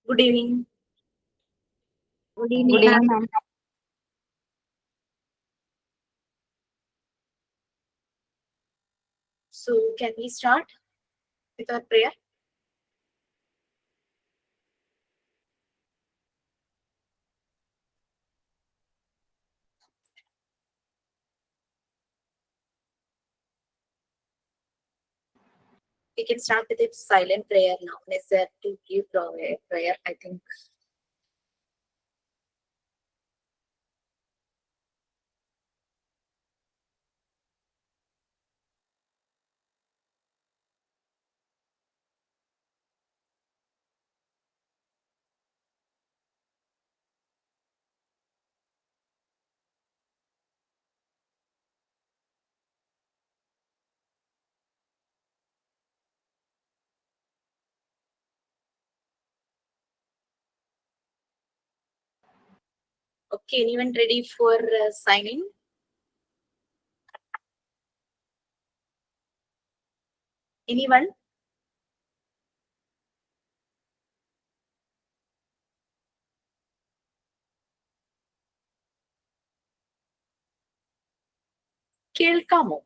Good evening. Good evening, ma'am. So, can we start with our prayer? We can start with a silent prayer now. Necessary to give prayer, I think. Okay, anyone ready for signing? Anyone? കേൾക്കാമോ?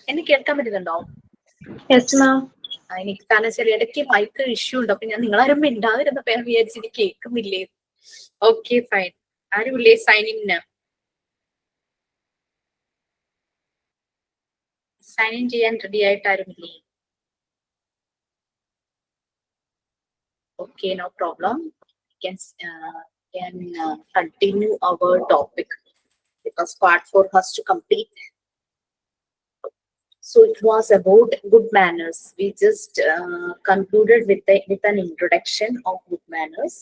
എന്നെ കേൾക്കാൻ പറ്റുന്നുണ്ടോ? Yes, ma'am. എനിക്ക് കാരണം വെച്ചാൽ ഇടയ്ക്ക് mic issue ഉണ്ട്. അപ്പൊ ഞാൻ നിങ്ങളാരും മിണ്ടാതിരുന്നപ്പോ ഞാൻ വിചാരിച്ചിട്ട് കേൾക്കുന്നില്ലേ. Okay fine. ആരുമില്ലേ സൈനിങ്ങിന്? സൈൻ ഇൻ ചെയ്യാൻ റെഡി ആയിട്ട് ആരുമില്ലേ? Okay, no problem. We can continue our topic because part 4 has to complete. So it was about good manners. We just concluded with an introduction of good manners.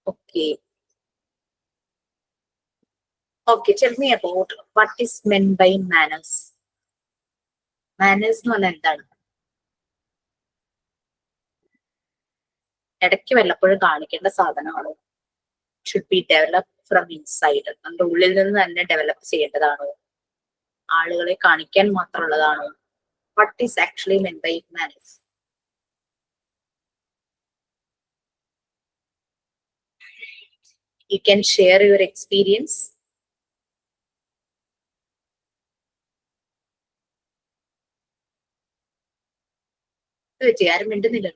Okay. Okay, tell me about what is meant by manners. Manners എന്ന് പറഞ്ഞാൽ എന്താണ്? ഇടയ്ക്ക് വല്ലപ്പോഴും കാണിക്കേണ്ട സാധനമാണോ? Should be develop from inside. നമ്മുടെ ഉള്ളിൽ നിന്ന് തന്നെ ഡെവലപ്പ് ചെയ്യേണ്ടതാണോ? ആളുകളെ കാണിക്കാൻ മാത്രമുള്ളതാണോ? What is actually meant by manners? You can share your experience. ആരും മിണ്ടുന്നില്ല.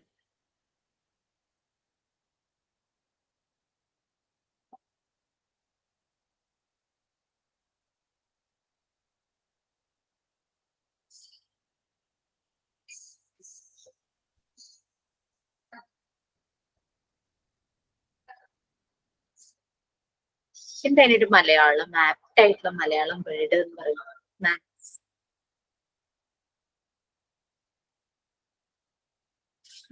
എന്താണ് ഒരു മലയാളം ആപ്റ്റ് ആയിട്ടുള്ള മലയാളം വേർഡ് എന്ന് പറയുന്നത്?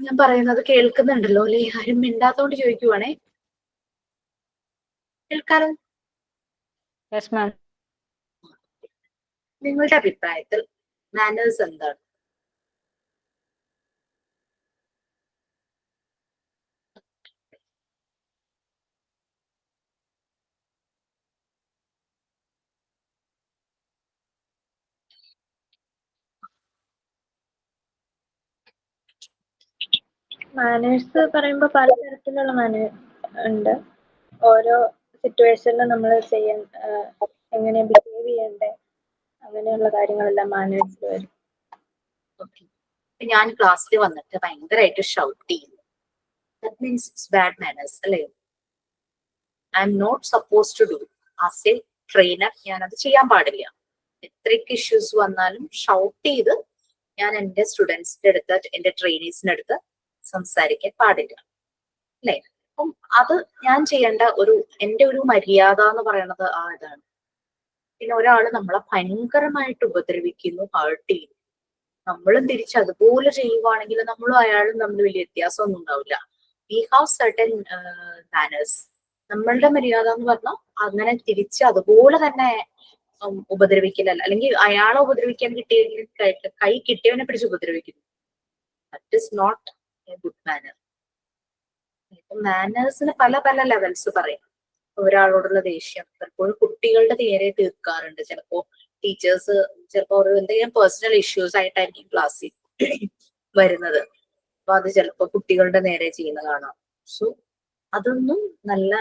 ഞാൻ പറയുന്നത് കേൾക്കുന്നുണ്ടല്ലോ അല്ലെ? ആരും മിണ്ടാത്തോണ്ട് ചോദിക്കുവാണേ. കേൾക്കാലോ? Yes, ma'am. നിങ്ങളുടെ അഭിപ്രായത്തിൽ മാനേഴ്സ് എന്താണ്? മാനേഴ്സ് പറയുമ്പോൾ പലതരത്തിലുള്ള മാനേഴ്സ് ഉണ്ട്. ഓരോ സിറ്റുവേഷനിലും നമ്മൾ എങ്ങനെ ബിഹേവ് ചെയ്യണ്ടേ അങ്ങനെയുള്ള കാര്യങ്ങളെല്ലാം മാനേഴ്സ് വരും. ഓക്കെ, ഞാൻ ക്ലാസ്സിൽ വന്നിട്ട് ഭയങ്കരമായിട്ട് ഷൗട്ട് ചെയ്യുന്നു, that means it's bad manners അല്ലേ? I am not suppose to do. As a trainer ഞാൻ അത് ചെയ്യാൻ പാടില്ല. എത്രയൊക്കെ ഇഷ്യൂസ് വന്നാലും ഷൗട്ട് ചെയ്ത് ഞാൻ എൻ്റെ സ്റ്റുഡൻസിന്റെ അടുത്ത്, എൻ്റെ ട്രെയിനീസിന്റെ അടുത്ത് സംസാരിക്കാൻ പാടില്ല അല്ലേ? അപ്പം അത് ഞാൻ ചെയ്യേണ്ട എൻ്റെ ഒരു മര്യാദ എന്ന് പറയുന്നത് ആ ഇതാണ്. പിന്നെ ഒരാൾ നമ്മളെ ഭയങ്കരമായിട്ട് ഉപദ്രവിക്കുന്നു, ഹേർട്ട് ചെയ്യുന്നു, നമ്മളും തിരിച്ച് അതുപോലെ ചെയ്യുവാണെങ്കിൽ നമ്മളും അയാളും തമ്മിൽ വലിയ വ്യത്യാസമൊന്നും ഉണ്ടാവില്ല. We have certain manners. നമ്മളുടെ മര്യാദ എന്ന് പറഞ്ഞാൽ അങ്ങനെ തിരിച്ച് അതുപോലെ തന്നെ ഉപദ്രവിക്കില്ല, അല്ലെങ്കിൽ അയാളെ ഉപദ്രവിക്കാൻ കിട്ടിയെങ്കിൽ കൈ കിട്ടിയവനെ പിടിച്ച് ഉപദ്രവിക്കുന്നു. That is not a good manner. മാനേഴ്സിന് പല പല ലെവൽസ് പറയാം. ഒരാളോടുള്ള ദേഷ്യം പലപ്പോഴും കുട്ടികളുടെ നേരെ തീർക്കാറുണ്ട്. ചിലപ്പോ ടീച്ചേഴ്സ് ചിലപ്പോ ഒരു എന്തെങ്കിലും പേഴ്സണൽ ഇഷ്യൂസ് ആയിട്ടായിരിക്കും ക്ലാസ്സിൽ വരുന്നത്. അപ്പൊ അത് ചിലപ്പോ കുട്ടികളുടെ നേരെ ചെയ്യുന്ന കാണാം. സോ അതൊന്നും നല്ല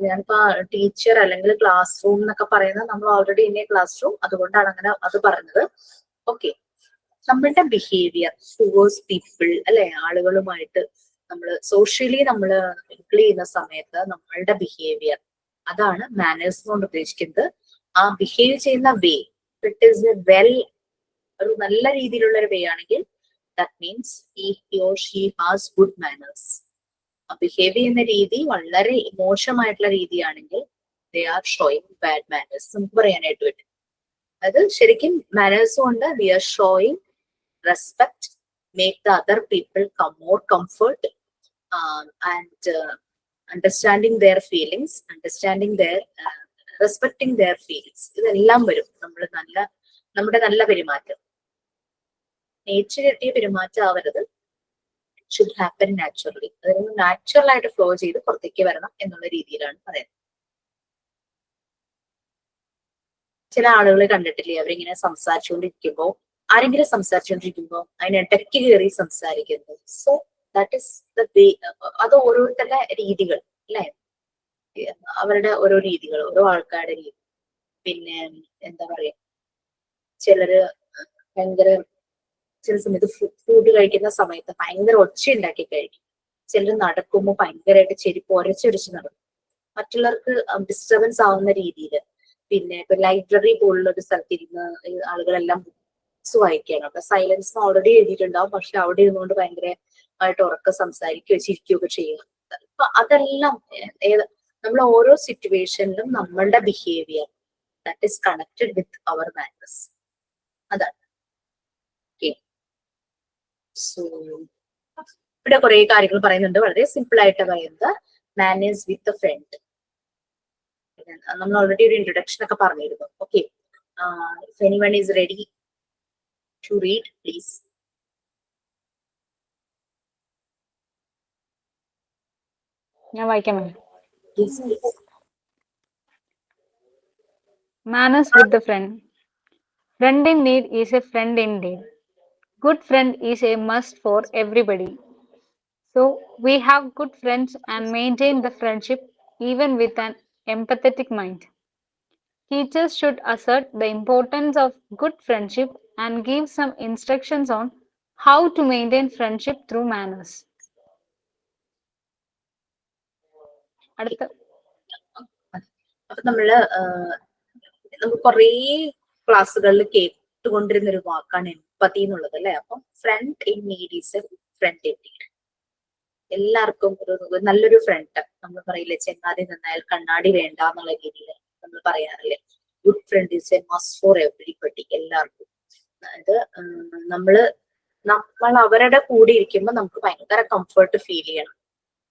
ഞാനിപ്പോ ടീച്ചർ അല്ലെങ്കിൽ ക്ലാസ് റൂം എന്നൊക്കെ പറയുന്നത് നമ്മൾ already in A class room, അതുകൊണ്ടാണ് അങ്ങനെ അത് പറഞ്ഞത്. ഓക്കെ, നമ്മളുടെ ബിഹേവിയർ ടുവേഴ്സ് പീപ്പിൾ അല്ലെ, ആളുകളുമായിട്ട് നമ്മൾ സോഷ്യലി നമ്മൾ മിങ്കിൾ ചെയ്യുന്ന സമയത്ത് നമ്മളുടെ ബിഹേവിയർ, അതാണ് മാനേഴ്സ് കൊണ്ട് ഉദ്ദേശിക്കുന്നത്. ആ ബിഹേവ് ചെയ്യുന്ന വേ, ഇറ്റ് ഈസ് എ ഒരു നല്ല രീതിയിലുള്ള ഒരു വേ ആണെങ്കിൽ that means he or she has good manners. Behave ചെയ്യുന്ന രീതി വളരെ മോശമായിട്ടുള്ള രീതിയാണെങ്കിൽ they are showing bad manners നമുക്ക് പറയാനായിട്ട് പറ്റും. അത് ശരിക്കും മാനേഴ്സ് കൊണ്ട് we are showing respect, make the other people more comfort and understanding their feelings, respecting their feelings. ഇതെല്ലാം വരും നമ്മുടെ നല്ല പെരുമാറ്റം. നേച്ചർ കിട്ടിയ പെരുമാറ്റം ആവരുത്, ഷുഡ് ഹാപ്പൻ നാച്ചുറലി. അതൊന്ന് നാച്ചുറൽ ആയിട്ട് ഫ്ലോ ചെയ്ത് പുറത്തേക്ക് വരണം എന്നുള്ള രീതിയിലാണ് പറയുന്നത്. ചില ആളുകളെ കണ്ടിട്ടില്ലേ, അവരിങ്ങനെ ആരെങ്കിലും സംസാരിച്ചുകൊണ്ടിരിക്കുമ്പോൾ അതിനിടയ്ക്ക് കയറി സംസാരിക്കുന്നു. So that is the way. അത് ഓരോരുത്തരുടെ രീതികൾ അല്ലെ, അവരുടെ ഓരോ രീതികൾ, ഓരോ ആൾക്കാരുടെ രീതി. പിന്നെ എന്താ പറയാ, ചിലര് ഭയങ്കര ചില സമയത്ത് ഫുഡ് കഴിക്കുന്ന സമയത്ത് ഭയങ്കര ഒച്ച ഉണ്ടാക്കി കഴിക്കും. ചിലർ നടക്കുമ്പോൾ ഭയങ്കരമായിട്ട് ചെരുപ്പ് ഒരച്ചൊരച്ച് നടക്കും, മറ്റുള്ളവർക്ക് ഡിസ്റ്റർബൻസ് ആവുന്ന രീതിയിൽ. പിന്നെ ഇപ്പൊ ലൈബ്രറി പോലുള്ള ഒരു സ്ഥലത്തിരുന്ന് ആളുകളെല്ലാം ബുക്സ് വായിക്കുകയാണ്. അപ്പൊ സൈലൻസ് ഓൾറെഡി എഴുതിയിട്ടുണ്ടാവും, പക്ഷെ അവിടെ ഇരുന്നുകൊണ്ട് ഭയങ്കരമായിട്ട് ഉറക്കം സംസാരിക്കുകയോ ചിരിക്കുകയൊക്കെ ചെയ്യുക. അപ്പൊ അതെല്ലാം നമ്മൾ ഓരോ സിറ്റുവേഷനിലും നമ്മളുടെ behaviour that is connected with our manners. അതാണ്. സോ ഇവിടെ കുറെ കാര്യങ്ങൾ പറയുന്നുണ്ട്. വളരെ സിമ്പിൾ ആയിട്ട് പറയുന്നത് മാനേഴ്സ് വിത്ത് എ ഫ്രണ്ട്. നമ്മൾ ഓൾറെഡി ഒരു ഇൻട്രൊഡക്ഷൻ ഒക്കെ പറഞ്ഞിരുന്നു. Okay, if anyone is ready to read please. ഞാൻ വായിക്കാം. Please. Manners with the friend. Friend in need is a friend indeed. Good friend is a must for everybody. So we have good friends and maintain the friendship even with an empathetic mind. Teachers should assert the importance of good friendship and give some instructions on how to maintain friendship through manners. അടുത്ത അപ്പൊ നമുക്ക് കുറേ ക്ലാസ്സുകളിൽ കേട്ടുകൊണ്ടിരുന്ന ഒരു വാക്കാണ് empathy എന്നുള്ളത് അല്ലെ. അപ്പം friend in need is a friend in need. എല്ലാവർക്കും ഒരു നല്ലൊരു ഫ്രണ്ട്, നമ്മൾ പറയില്ലേ ചെങ്ങാതി നിന്നാൽ കണ്ണാടി വേണ്ട എന്നുള്ള രീതിയിൽ നമ്മൾ പറയാറില്ലേ. Good friend is A must four everybody, എല്ലാവർക്കും. അതായത് നമ്മൾ അവരുടെ കൂടെ ഇരിക്കുമ്പോൾ നമുക്ക് ഭയങ്കര കംഫർട്ട് ഫീൽ ചെയ്യണം,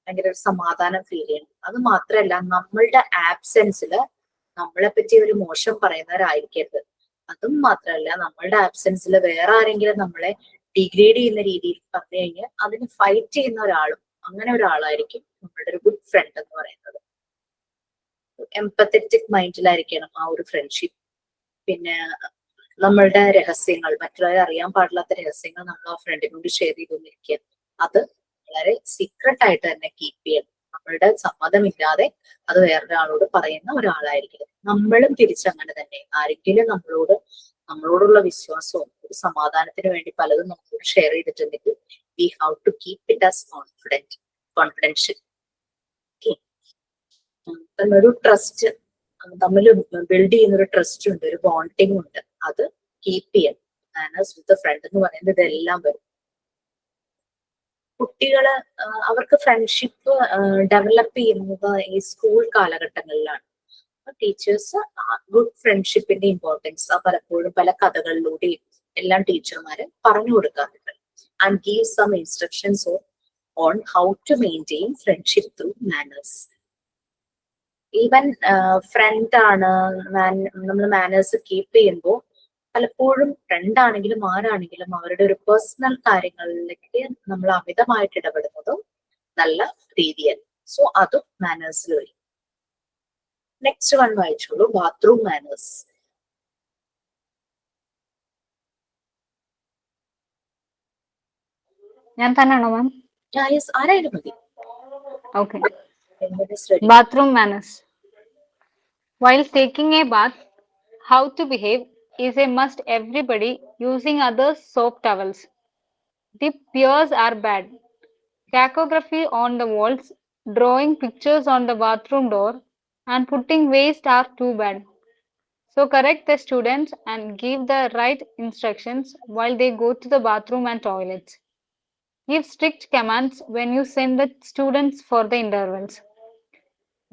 ഭയങ്കര ഒരു സമാധാനം ഫീൽ ചെയ്യണം. അത് മാത്രമല്ല, നമ്മളുടെ ആബ്സെൻസില് നമ്മളെ പറ്റി ഒരു മോശം പറയുന്നവരായിരിക്കരുത്. അതും മാത്രമല്ല, നമ്മളുടെ ആബ്സെൻസിൽ വേറെ ആരെങ്കിലും നമ്മളെ ഡിഗ്രേഡ് ചെയ്യുന്ന രീതിയിൽ പറഞ്ഞു കഴിഞ്ഞാൽ അതിന് ഫൈറ്റ് ചെയ്യുന്ന ഒരാളും അങ്ങനെ ഒരാളായിരിക്കും നമ്മളുടെ ഒരു ഗുഡ് ഫ്രണ്ട് എന്ന് പറയുന്നത്. എംപത്തറ്റിക് മൈൻഡിലായിരിക്കണം ആ ഒരു ഫ്രണ്ട്ഷിപ്പ്. പിന്നെ നമ്മളുടെ രഹസ്യങ്ങൾ, മറ്റുള്ളവരെ അറിയാൻ പാടില്ലാത്ത രഹസ്യങ്ങൾ നമ്മൾ ആ ഫ്രണ്ടിനോട് ഷെയർ ചെയ്തുകൊണ്ടിരിക്കുക. അത് വളരെ സീക്രട്ട് ആയിട്ട് തന്നെ കീപ്പ് ചെയ്യണം. നമ്മളുടെ സമ്മതമില്ലാതെ അത് വേറൊരാളോട് പറയുന്ന ഒരാളായിരിക്കും. നമ്മളും തിരിച്ചങ്ങനെ തന്നെ. ആരെങ്കിലും നമ്മളോടുള്ള വിശ്വാസവും ഒരു സമാധാനത്തിന് വേണ്ടി പലതും നമ്മളോട് ഷെയർ ചെയ്തിട്ടുണ്ടെങ്കിൽ we have to keep it as confidential. ഒരു ട്രസ്റ്റ് തമ്മിൽ ബിൽഡ് ചെയ്യുന്ന ഒരു ട്രസ്റ്റ് ഉണ്ട്, ഒരു ബോണ്ടിങ് ഉണ്ട്. അത് കീപ്പ് ചെയ്യണം. മാനേഴ്സ് വിത്ത് ഫ്രണ്ട് എന്ന് പറയുന്നത് ഇതെല്ലാം വരും. കുട്ടികള് അവർക്ക് ഫ്രണ്ട്ഷിപ്പ് ഡെവലപ്പ് ചെയ്യുന്നത് ഈ സ്കൂൾ കാലഘട്ടങ്ങളിലാണ്. ടീച്ചേഴ്സ് ഗുഡ് ഫ്രണ്ട്ഷിപ്പിന്റെ ഇമ്പോർട്ടൻസ് പലപ്പോഴും പല കഥകളിലൂടെയും എല്ലാം ടീച്ചർമാര് പറഞ്ഞു കൊടുക്കാറുണ്ട്. And give some instructions on how to maintain friendship through manners. Even friend ആണ് നമ്മൾ മാനേഴ്സ് കീപ്പ് ചെയ്യുമ്പോൾ പലപ്പോഴും ഫ്രണ്ട് ആണെങ്കിലും ആരാണെങ്കിലും അവരുടെ ഒരു പേഴ്സണൽ കാര്യങ്ങളിലേക്ക് നമ്മൾ അമിതമായിട്ട് ഇടപെടുന്നതും നല്ല രീതിയല്ല. സോ അതും മാനേഴ്സിൽ വരും. നെക്സ്റ്റ് വൺ വായിച്ചോളൂ, ബാത്റൂം മാനേഴ്സ്. ഞാൻ തന്നെയാണോ മാം? ആരായാലും മതി. Okay. Bathroom manners. While taking a bath, how to behave is a must. Everybody using others' soap towels. The peers are bad. Cacography on the walls, drawing pictures on the bathroom door, and putting waste are too bad. So correct the students and give the right instructions while they go to the bathroom and toilets. Give strict commands when you send the students for the intervals.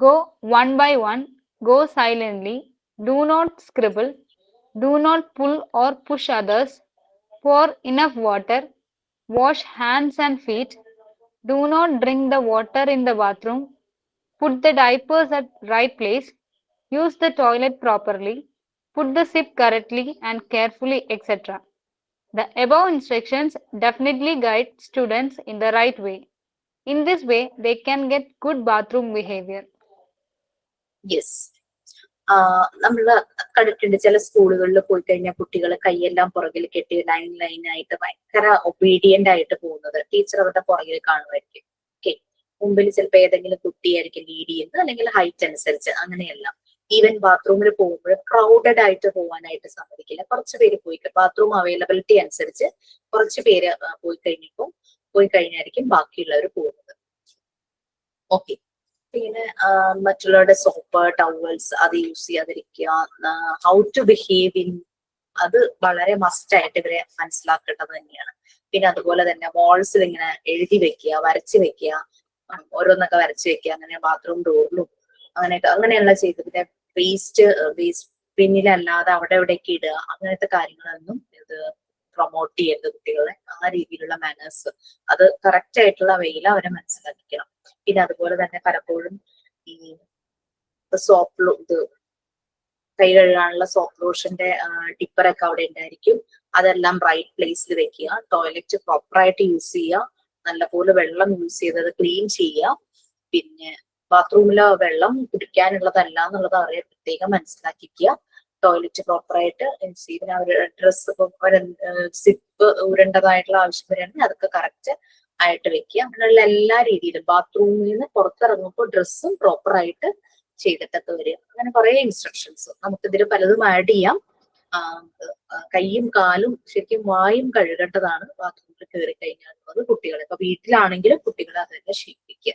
Go one by one, go silently, do not scribble, do not pull or push others, pour enough water, wash hands and feet, do not drink the water in the bathroom, put the diapers at right place, use the toilet properly, put the sip correctly and carefully, etc. The above instructions definitely guide students in the right way. In this way, they can get good bathroom behavior. Yes, നമ്മള് കണ്ടിട്ടുണ്ട് ചില സ്കൂളുകളിൽ പോയി കഴിഞ്ഞാൽ കുട്ടികൾ കൈയെല്ലാം പുറകിൽ കെട്ടി ലൈനായിട്ട് ഭയങ്കര ഒബീഡിയന്റ് ആയിട്ട് പോകുന്നത് ടീച്ചർ അവരുടെ പുറകിൽ കാണുമായിരിക്കും. ഓക്കെ, മുമ്പിൽ ചിലപ്പോൾ ഏതെങ്കിലും കുട്ടിയായിരിക്കും ലീഡ് ചെയ്യുന്നത്, അല്ലെങ്കിൽ ഹൈറ്റ് അനുസരിച്ച് അങ്ങനെയല്ല. ഈവൻ ബാത്റൂമിൽ പോകുമ്പോൾ ക്രൗഡഡ് ആയിട്ട് പോകാനായിട്ട് സമ്മതിക്കില്ല. കുറച്ച് പേര് ബാത്റൂം അവൈലബിലിറ്റി അനുസരിച്ച് കുറച്ച് പേര് പോയി കഴിഞ്ഞായിരിക്കും ബാക്കിയുള്ളവർ പോകുന്നത്. ഓക്കെ, പിന്നെ മറ്റുള്ളവരുടെ സോപ്പ് ടവൽസ് അത് യൂസ് ചെയ്യാതിരിക്കുക. ഹൗ ടു ബിഹേവ് ഇൻ, അത് വളരെ മസ്റ്റ് ആയിട്ട് ഇവരെ മനസ്സിലാക്കേണ്ടത് തന്നെയാണ്. പിന്നെ അതുപോലെ തന്നെ വാൾസിൽ ഇങ്ങനെ എഴുതി വെക്കുക, വരച്ച് വെക്കുക, ഓരോന്നൊക്കെ വരച്ച് വെക്കുക, അങ്ങനെ ബാത്റൂം ഡോറിലും അങ്ങനെയുള്ള ചെയ്ത്. പിന്നെ വേസ്റ്റ് പിന്നിലല്ലാതെ അവിടെ എവിടെയൊക്കെ ഇടുക, അങ്ങനത്തെ കാര്യങ്ങളൊന്നും ഇത് പ്രൊമോട്ട് ചെയ്യരുത് കുട്ടികളെ. ആ രീതിയിലുള്ള മാനേഴ്സ് അത് കറക്റ്റ് ആയിട്ടുള്ള വെയിൽ അവരെ മനസ്സിലാക്കിക്കണം. പിന്നെ അതുപോലെ തന്നെ പലപ്പോഴും ഈ കൈ കഴുകാനുള്ള സോപ്പ് ലോഷന്റെ ടിപ്പറൊക്കെ അവിടെ ഉണ്ടായിരിക്കും. അതെല്ലാം റൈറ്റ് പ്ലേസിൽ വെക്കുക. ടോയ്ലറ്റ് പ്രോപ്പറായിട്ട് യൂസ് ചെയ്യുക. നല്ലപോലെ വെള്ളം യൂസ് ചെയ്ത് അത് ക്ലീൻ ചെയ്യുക. പിന്നെ ബാത്റൂമിലെ വെള്ളം കുടിക്കാനുള്ളതല്ല എന്നുള്ളത് അവരെ പ്രത്യേകം മനസ്സിലാക്കിക്കുക. ടോയ്ലറ്റ് പ്രോപ്പറായിട്ട് ഈവൻ അവരുടെ ഡ്രസ്സ് സിപ്പ് ഊരേണ്ടതായിട്ടുള്ള ആവശ്യം വരികയാണെങ്കിൽ അതൊക്കെ കറക്റ്റ് ആയിട്ട് വെക്കുക. അങ്ങനെയുള്ള എല്ലാ രീതിയിലും ബാത്റൂമിൽ നിന്ന് പുറത്തിറങ്ങുമ്പോൾ ഡ്രസ്സും പ്രോപ്പറായിട്ട് ചെയ്തിട്ടൊക്കെ വരിക. അങ്ങനെ കുറെ ഇൻസ്ട്രക്ഷൻസ് നമുക്കിതിൽ പലതും ആഡ് ചെയ്യാം. കൈയും കാലും ശരിക്കും വായും കഴുകേണ്ടതാണ് ബാത്റൂമിൽ കയറി കഴിഞ്ഞാൽ. അത് കുട്ടികളെ ഇപ്പൊ വീട്ടിലാണെങ്കിലും കുട്ടികളെ അത് തന്നെ ശീലിപ്പിക്കുക.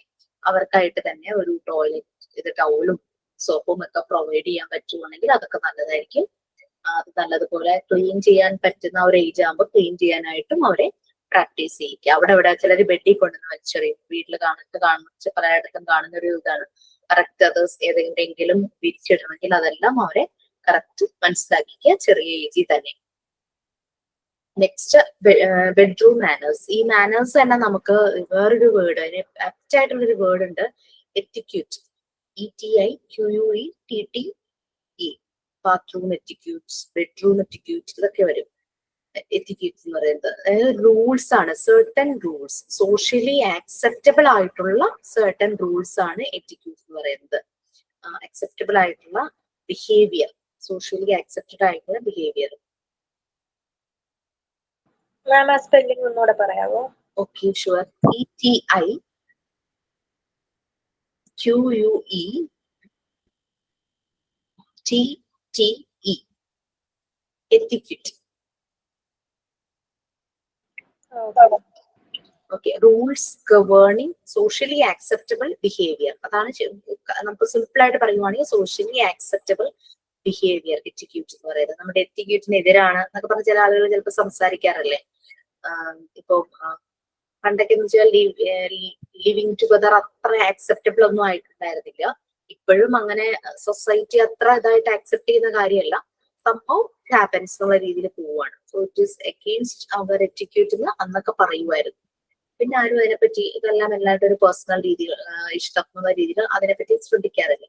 അവർക്കായിട്ട് തന്നെ ഒരു ടോയ്ലറ്റ് ടവലും സോപ്പും ഒക്കെ പ്രൊവൈഡ് ചെയ്യാൻ പറ്റുവാണെങ്കിൽ അതൊക്കെ നല്ലതായിരിക്കും. അത് നല്ലതുപോലെ ക്ലീൻ ചെയ്യാൻ പറ്റുന്ന ഒരു ഏജ് ആകുമ്പോൾ ക്ലീൻ ചെയ്യാനായിട്ടും അവരെ പ്രാക്ടീസ് ചെയ്യിക്കുക. അവിടെ ചിലർ ബെഡിൽ കൊണ്ടുവന്ന് വെച്ചറിയും. വീട്ടിൽ പലയിടത്തും കാണുന്ന ഒരു ഇതാണ്. കറക്റ്റ് അതേഴ്സ് ഏതെങ്കിലും വിരിച്ചിടണമെങ്കിൽ അതെല്ലാം അവരെ കറക്റ്റ് മനസ്സിലാക്കിക്കുക ചെറിയ ഏജിൽ തന്നെ. Next bedroom manners. ഈ മാനേഴ്സ് തന്നെ നമുക്ക് വേറൊരു വേർഡ്, അതിന് ആപ്റ്റ് ആയിട്ടുള്ളൊരു വേർഡ് ഉണ്ട്, എറ്റിക്യൂട്ട്. ETIQUETTE. ബാത്റൂം എറ്റിക്യൂട്ട്സ്, ബെഡ്റൂം എറ്റിക്യൂട്ട്സ്, ഇതൊക്കെ വരും. എറ്റിക്യൂട്ട്സ് എന്ന് പറയുന്നത് അതായത് റൂൾസ് ആണ്. സർട്ടൻ റൂൾസ്, സോഷ്യലി ആക്സെപ്റ്റബിൾ ആയിട്ടുള്ള സർട്ടൻ റൂൾസ് ആണ് എറ്റിക്യൂട്ട്സ് എന്ന് പറയുന്നത്. അക്സെപ്റ്റബിൾ ആയിട്ടുള്ള ബിഹേവിയർ, സോഷ്യലി ആക്സെപ്റ്റഡ് ആയിട്ടുള്ള ബിഹേവിയർ. മാം ആ സ്പെല്ലിംഗ് ഒന്നുകൂടെ പറയാവോ? Okay, sure. ETIQUETTE. Etiquette. Okay. Okay, rules governing socially acceptable behavior. അതാണ് നമുക്ക് സിമ്പിൾ ആയിട്ട് പറയുവാണെങ്കിൽ socially acceptable behavior etiquette എന്ന് പറയുന്നത്. നമ്മുടെ എറ്റിക്യൂട്ടിന് എതിരാണ് എന്നൊക്കെ പറഞ്ഞ ചില ആളുകൾ ചിലപ്പോൾ സംസാരിക്കാറല്ലേ. ഇപ്പൊ പണ്ടൊക്കെ എന്ന് വെച്ചാൽ ലിവിങ് ടുഗദർ അത്ര ആക്സെപ്റ്റബിൾ ഒന്നും ആയിട്ടുണ്ടായിരുന്നില്ല. ഇപ്പോഴും അങ്ങനെ സൊസൈറ്റി അത്ര ഇതായിട്ട് ആക്സെപ്റ്റ് ചെയ്യുന്ന കാര്യമല്ല. സംഭവം ഹാപ്പൻസ് എന്നുള്ള രീതിയിൽ പോവുകയാണ്. So it is against our etiquette എന്ന് അന്നൊക്കെ പറയുമായിരുന്നു. പിന്നെ ആരും അതിനെപ്പറ്റി ഇതെല്ലാം എല്ലാവരുടെ ഒരു പേഴ്സണൽ രീതിയിൽ ഇഷ്ടം എന്നുള്ള രീതിയിൽ അതിനെപ്പറ്റി ശ്രദ്ധിക്കാറില്ല.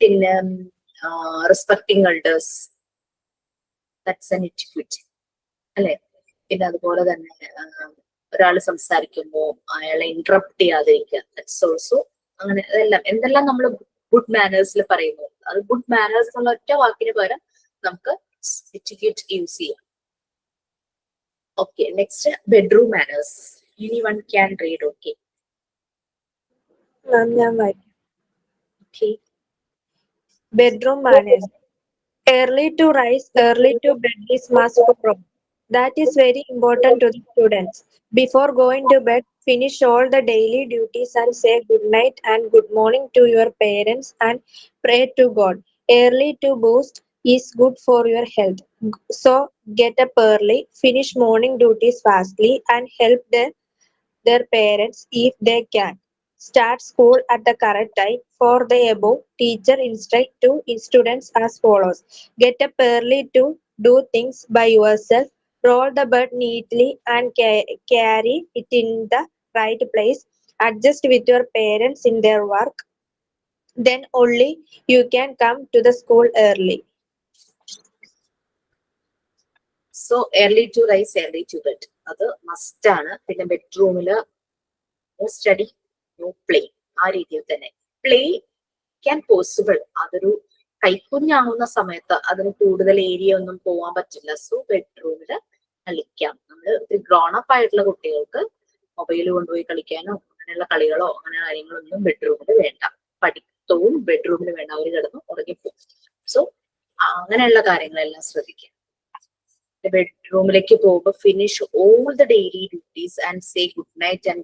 പിന്നെ respecting elders, that's an etiquette അല്ലെ. പിന്നെ അതുപോലെ തന്നെ ഒരാൾ സംസാരിക്കുമ്പോൾ അയാളെ ഇന്ററപ്റ്റ് ചെയ്യാതിരിക്കുക, ദാറ്റ്സ് ഓൾസോ അങ്ങനെ. അതെല്ലാം എന്തെല്ലാം നമ്മൾ ഗുഡ് മാനേഴ്സിൽ പറയുന്നു, അത് ഗുഡ് മാനേഴ്സ് എന്നുള്ള ഒറ്റ വാക്കിന് പകരം നമുക്ക് എറ്റിക്യൂട്ട് യൂസ് ചെയ്യാം. Okay, next, bedroom manners. Anyone can read, okay? Ma'am, ഞാൻ വായിക്കാം. Okay. Bedroom manners. Early to rise, early to bed is must for all. That is very important to the students. Before going to bed, finish all the daily duties and say good night and good morning to your parents and pray to God. Early to boost is good for your health. So get up early, finish morning duties fastly and help their parents if they can. Start school at the correct time. For the above, teacher instruct to students as follows. Get up early to do things by yourself. Roll the bed neatly and carry it in the right place. Adjust with your parents in their work. Then only you can come to the school early. So early to rise, early to bed. അത് must ആണ്. പിന്നെ ബെഡ്റൂമില് no study, no play. ആ രീതിയിൽ തന്നെ play can possible. അതൊരു കൈക്കുഞ്ഞാവുന്ന സമയത്ത് അതിന് കൂടുതൽ ഏരിയ ഒന്നും പോവാൻ പറ്റില്ല. സോ ബെഡ്റൂമില് കളിക്കാം. നമ്മൾ ഗ്രോൺ അപ്പ് ആയിട്ടുള്ള കുട്ടികൾക്ക് മൊബൈൽ കൊണ്ടുപോയി കളിക്കാനോ അങ്ങനെയുള്ള കളികളോ അങ്ങനെ കാര്യങ്ങളൊന്നും ബെഡ്റൂമിൽ വേണ്ട. പഠിത്തവും ബെഡ്റൂമിൽ വേണ്ട. അവർ കിടന്ന് ഉറങ്ങിപ്പോകും. സോ അങ്ങനെയുള്ള കാര്യങ്ങളെല്ലാം ശ്രദ്ധിക്കാം. ബെഡ്റൂമിലേക്ക് പോകുമ്പോൾ finish all the daily duties and say good night and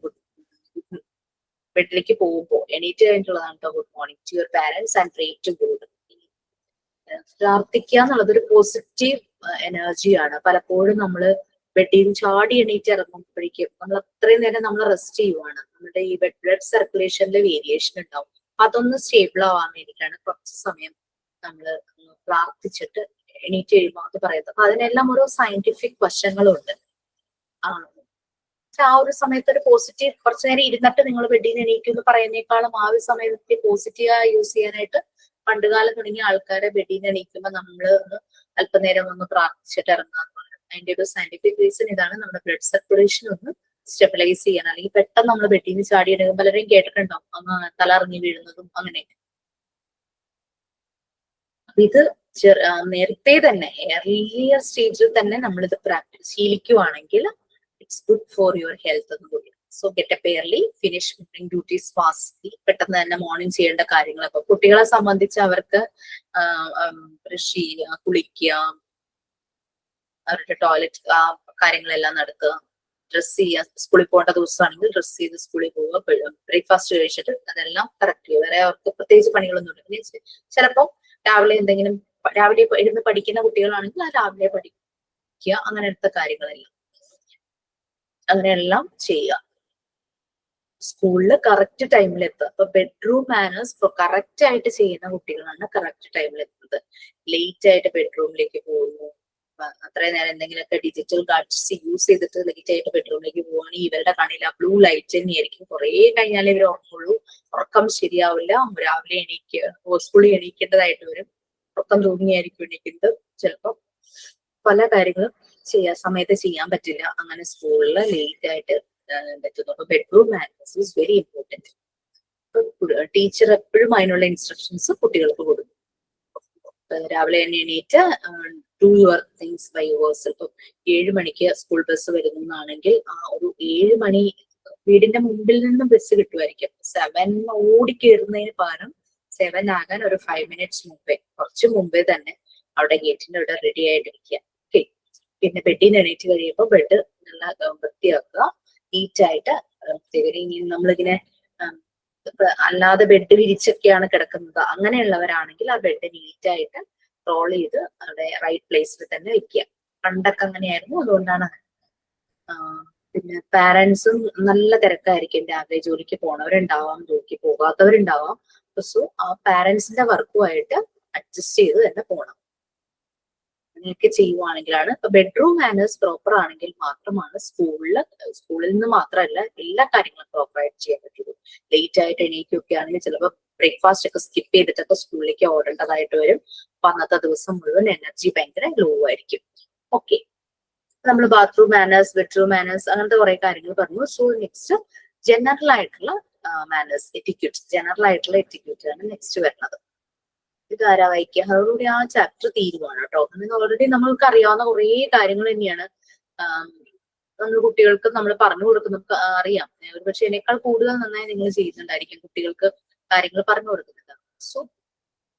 ബെഡിലേക്ക് പോകുമ്പോൾ എണീറ്റ് കഴിഞ്ഞിട്ടുള്ളതാണ് കേട്ടോ good morning to your parents and pray to God. പ്രാർത്ഥിക്കുക എന്നുള്ളത് ഒരു പോസിറ്റീവ് എനർജിയാണ്. പലപ്പോഴും നമ്മൾ ബെഡിൽ നിന്ന് ചാടി എണീറ്റ് ഇറങ്ങുമ്പോഴേക്കും നമ്മൾ അത്രയും നേരം നമ്മൾ റെസ്റ്റ് ചെയ്യുവാണ്. നമ്മുടെ ഈ ബ്ലഡ് സർക്കുലേഷനിലെ വേരിയേഷൻ ഉണ്ടാവും. അതൊന്ന് സ്റ്റേബിൾ ആവാൻ വേണ്ടിയിട്ടാണ് കുറച്ച് സമയം നമ്മൾ പ്രാർത്ഥിച്ചിട്ട് എണീറ്റ് കഴിയുമ്പോൾ അത് പറയുന്നത്. അപ്പൊ അതിനെല്ലാം ഓരോ സയന്റിഫിക് വശങ്ങളുണ്ട്. ആ ഒരു സമയത്ത് ഒരു പോസിറ്റീവ് കുറച്ചു നേരം ഇരുന്നിട്ട് നിങ്ങൾ ബെഡിൽ നിന്ന് എണീക്കും എന്ന് പറയുന്നേക്കാളും ആ ഒരു സമയത്ത് പോസിറ്റീവായി യൂസ് ചെയ്യാനായിട്ട് പണ്ടുകാലം തുടങ്ങിയ ആൾക്കാരെ ബെഡിൽ നിന്ന് എണീക്കുമ്പോൾ നമ്മൾ ഒന്ന് അല്പനേരം ഒന്ന് പ്രാർത്ഥിച്ചിട്ട് ഇറങ്ങാന്ന് പറയും. അതിന്റെ ഒരു സയന്റിഫിക് റീസൺ ഇതാണ്. നമ്മുടെ ബ്ലഡ് സർക്കുലേഷൻ ഒന്ന് സ്റ്റെബിലൈസ് ചെയ്യാൻ. അല്ലെങ്കിൽ പെട്ടെന്ന് നമ്മൾ ബെഡിൽ നിന്ന് ചാടി എടുക്കും. പലരും കേട്ടിട്ടുണ്ടാവും അങ്ങ് തലറിഞ്ഞു വീഴുന്നതും അങ്ങനെയൊക്കെ. ഇത് നേരത്തെ തന്നെ ഏർലിയർ സ്റ്റേജിൽ തന്നെ നമ്മളിത് പ്രാക്ടീസ് ശീലിക്കുവാണെങ്കിൽ it's good for your health എന്ന് കൂടി. So get up early, finish morning duties fastly. പെട്ടെന്ന് തന്നെ മോർണിംഗ് ചെയ്യേണ്ട കാര്യങ്ങളൊക്കെ കുട്ടികളെ സംബന്ധിച്ച് അവർക്ക് ബ്രഷ് ചെയ്യുക, കുളിക്കുക, അവരുടെ ടോയ്ലറ്റ് കാര്യങ്ങളെല്ലാം നടത്തുക, ഡ്രസ് ചെയ്യുക. സ്കൂളിൽ പോകേണ്ട ദിവസമാണെങ്കിൽ ഡ്രസ് ചെയ്ത് സ്കൂളിൽ പോവുക, ബ്രേക്ക്ഫാസ്റ്റ് കഴിച്ചിട്ട് അതെല്ലാം കറക്റ്റ് ചെയ്യുക. വേറെ അവർക്ക് പ്രത്യേകിച്ച് പണികളൊന്നും ഇല്ല. പിന്നെ ചിലപ്പോൾ രാവിലെ എന്തെങ്കിലും രാവിലെ ഇരുന്ന് പഠിക്കുന്ന കുട്ടികളാണെങ്കിൽ ആ രാവിലെ പഠിക്കുക, അങ്ങനത്തെ കാര്യങ്ങളെല്ലാം അങ്ങനെയെല്ലാം ചെയ്യുക. സ്കൂളിൽ കറക്റ്റ് ടൈമിൽ എത്തുക. അപ്പൊ ബെഡ്റൂം മാനേഴ്സ് കറക്റ്റ് ആയിട്ട് ചെയ്യുന്ന കുട്ടികളാണ് കറക്റ്റ് ടൈമിൽ എത്തുന്നത്. ലേറ്റ് ആയിട്ട് ബെഡ്റൂമിലേക്ക് പോകുന്നു, അത്രയും നേരം എന്തെങ്കിലുമൊക്കെ ഡിജിറ്റൽ ഗാഡ്ജറ്റ്സ് യൂസ് ചെയ്തിട്ട് ലേറ്റ് ആയിട്ട് ബെഡ്റൂമിലേക്ക് പോവുകയാണെങ്കിൽ ഇവരുടെ കണ്ണിൽ ആ ബ്ലൂ ലൈറ്റ് തന്നെയായിരിക്കും. കുറെ കഴിഞ്ഞാലേ ഇവർ ഉറങ്ങുള്ളൂ. ഉറക്കം ശരിയാവില്ല. രാവിലെ സ്കൂളിൽ എണീക്കേണ്ടതായിട്ട് വരും. ഉറക്കം തൂങ്ങിയായിരിക്കും എണീക്കുന്നത്. ചിലപ്പോൾ പല കാര്യങ്ങളും സമയത്ത് ചെയ്യാൻ പറ്റില്ല. അങ്ങനെ സ്കൂളിൽ ലേറ്റ് ആയിട്ട് എത്തുന്നു. അപ്പൊ bedroom manners is very important. Teacher എപ്പോഴും അതിനുള്ള ഇൻസ്ട്രക്ഷൻസ് കുട്ടികൾക്ക് കൊടുക്കും. രാവിലെ തന്നെ എണീറ്റ് do your things by yours. ഇപ്പൊ 7 മണിക്ക് സ്കൂൾ ബസ് വരുന്നതാണെങ്കിൽ ആ ഒരു 7 മണി വീടിന്റെ മുമ്പിൽ നിന്നും ബസ് കിട്ടുമായിരിക്കും. 7 ഓടി കയറുന്നതിന് പകരം 7 ആകാൻ ഒരു 5 മിനിറ്റ്സ് മുമ്പേ, കുറച്ച് മുമ്പേ തന്നെ അവിടെ ഗേറ്റിന്റെ അവിടെ റെഡി ആയിട്ടിരിക്കുക. ഓക്കെ. പിന്നെ ബെഡിൽ നിന്ന് എണീറ്റ് കഴിയുമ്പോൾ ബെഡ് നല്ല വൃത്തിയാക്കുക, നീറ്റായിട്ട്. ഇനി നമ്മളിങ്ങനെ അല്ലാതെ ബെഡ് വിരിച്ചൊക്കെയാണ് കിടക്കുന്നത്, അങ്ങനെയുള്ളവരാണെങ്കിൽ ആ ബെഡ് നീറ്റായിട്ട് റോൾ ചെയ്ത് അവിടെ റൈറ്റ് പ്ലേസിൽ തന്നെ വെക്കുക. പണ്ടൊക്കെ അങ്ങനെയായിരുന്നു, അതുകൊണ്ടാണ്. പിന്നെ പാരന്റ്സും നല്ല തിരക്കായിരിക്കും, രാവിലെ ജോലിക്ക് പോണവരുണ്ടാവാം, ജോലിക്ക് പോകാത്തവരുണ്ടാവാം. സോ ആ പാരന്റ്സിന്റെ വർക്കുമായിട്ട് അഡ്ജസ്റ്റ് ചെയ്ത് തന്നെ പോകണം. അങ്ങനെയൊക്കെ ചെയ്യുവാണെങ്കിലാണ്. ഇപ്പൊ ബെഡ്റൂം മാനേഴ്സ് പ്രോപ്പർ ആണെങ്കിൽ മാത്രമാണ് സ്കൂളിൽ നിന്ന് മാത്രമല്ല എല്ലാ കാര്യങ്ങളും പ്രോപ്പർ ആയിട്ട് ചെയ്യാൻ പറ്റുള്ളൂ. ലേറ്റ് ആയിട്ട് എണീക്കൊക്കെ ആണെങ്കിൽ ചിലപ്പോൾ ബ്രേക്ക്ഫാസ്റ്റ് ഒക്കെ സ്കിപ്പ് ചെയ്തിട്ടൊക്കെ സ്കൂളിലേക്ക് ഓടേണ്ടതായിട്ട് വരും. അപ്പൊ അന്നത്തെ ദിവസം മുഴുവൻ എനർജി ഭയങ്കര ലോ ആയിരിക്കും. ഓക്കെ, നമ്മൾ ബാത്റൂം മാനേഴ്സ്, ബെഡ്റൂം മാനേഴ്സ്, അങ്ങനത്തെ കുറെ കാര്യങ്ങൾ പറഞ്ഞു. സോ നെക്സ്റ്റ് ജനറൽ ആയിട്ടുള്ള മാനേഴ്സ്, എറ്റിക്യൂട്ട്. ജനറൽ ആയിട്ടുള്ള എറ്റിക്യൂട്ട് ആണ് നെക്സ്റ്റ് വരുന്നത്. ഇത് ആരാ വായിക്കുക? അതോടുകൂടി ആ ചാപ്റ്റർ തീരുവാണ് കേട്ടോ. ഓൾറെഡി നമ്മൾക്ക് അറിയാവുന്ന കുറെ കാര്യങ്ങൾ തന്നെയാണ് നമ്മൾ കുട്ടികൾക്ക് നമ്മൾ പറഞ്ഞു കൊടുക്കുന്നത്. നമുക്ക് അറിയാം, ഒരു പക്ഷെ എന്നേക്കാൾ കൂടുതൽ നന്നായി നിങ്ങൾ ചെയ്യുന്നുണ്ടായിരിക്കും, കുട്ടികൾക്ക് കാര്യങ്ങൾ പറഞ്ഞു കൊടുക്കുന്നുണ്ട്. So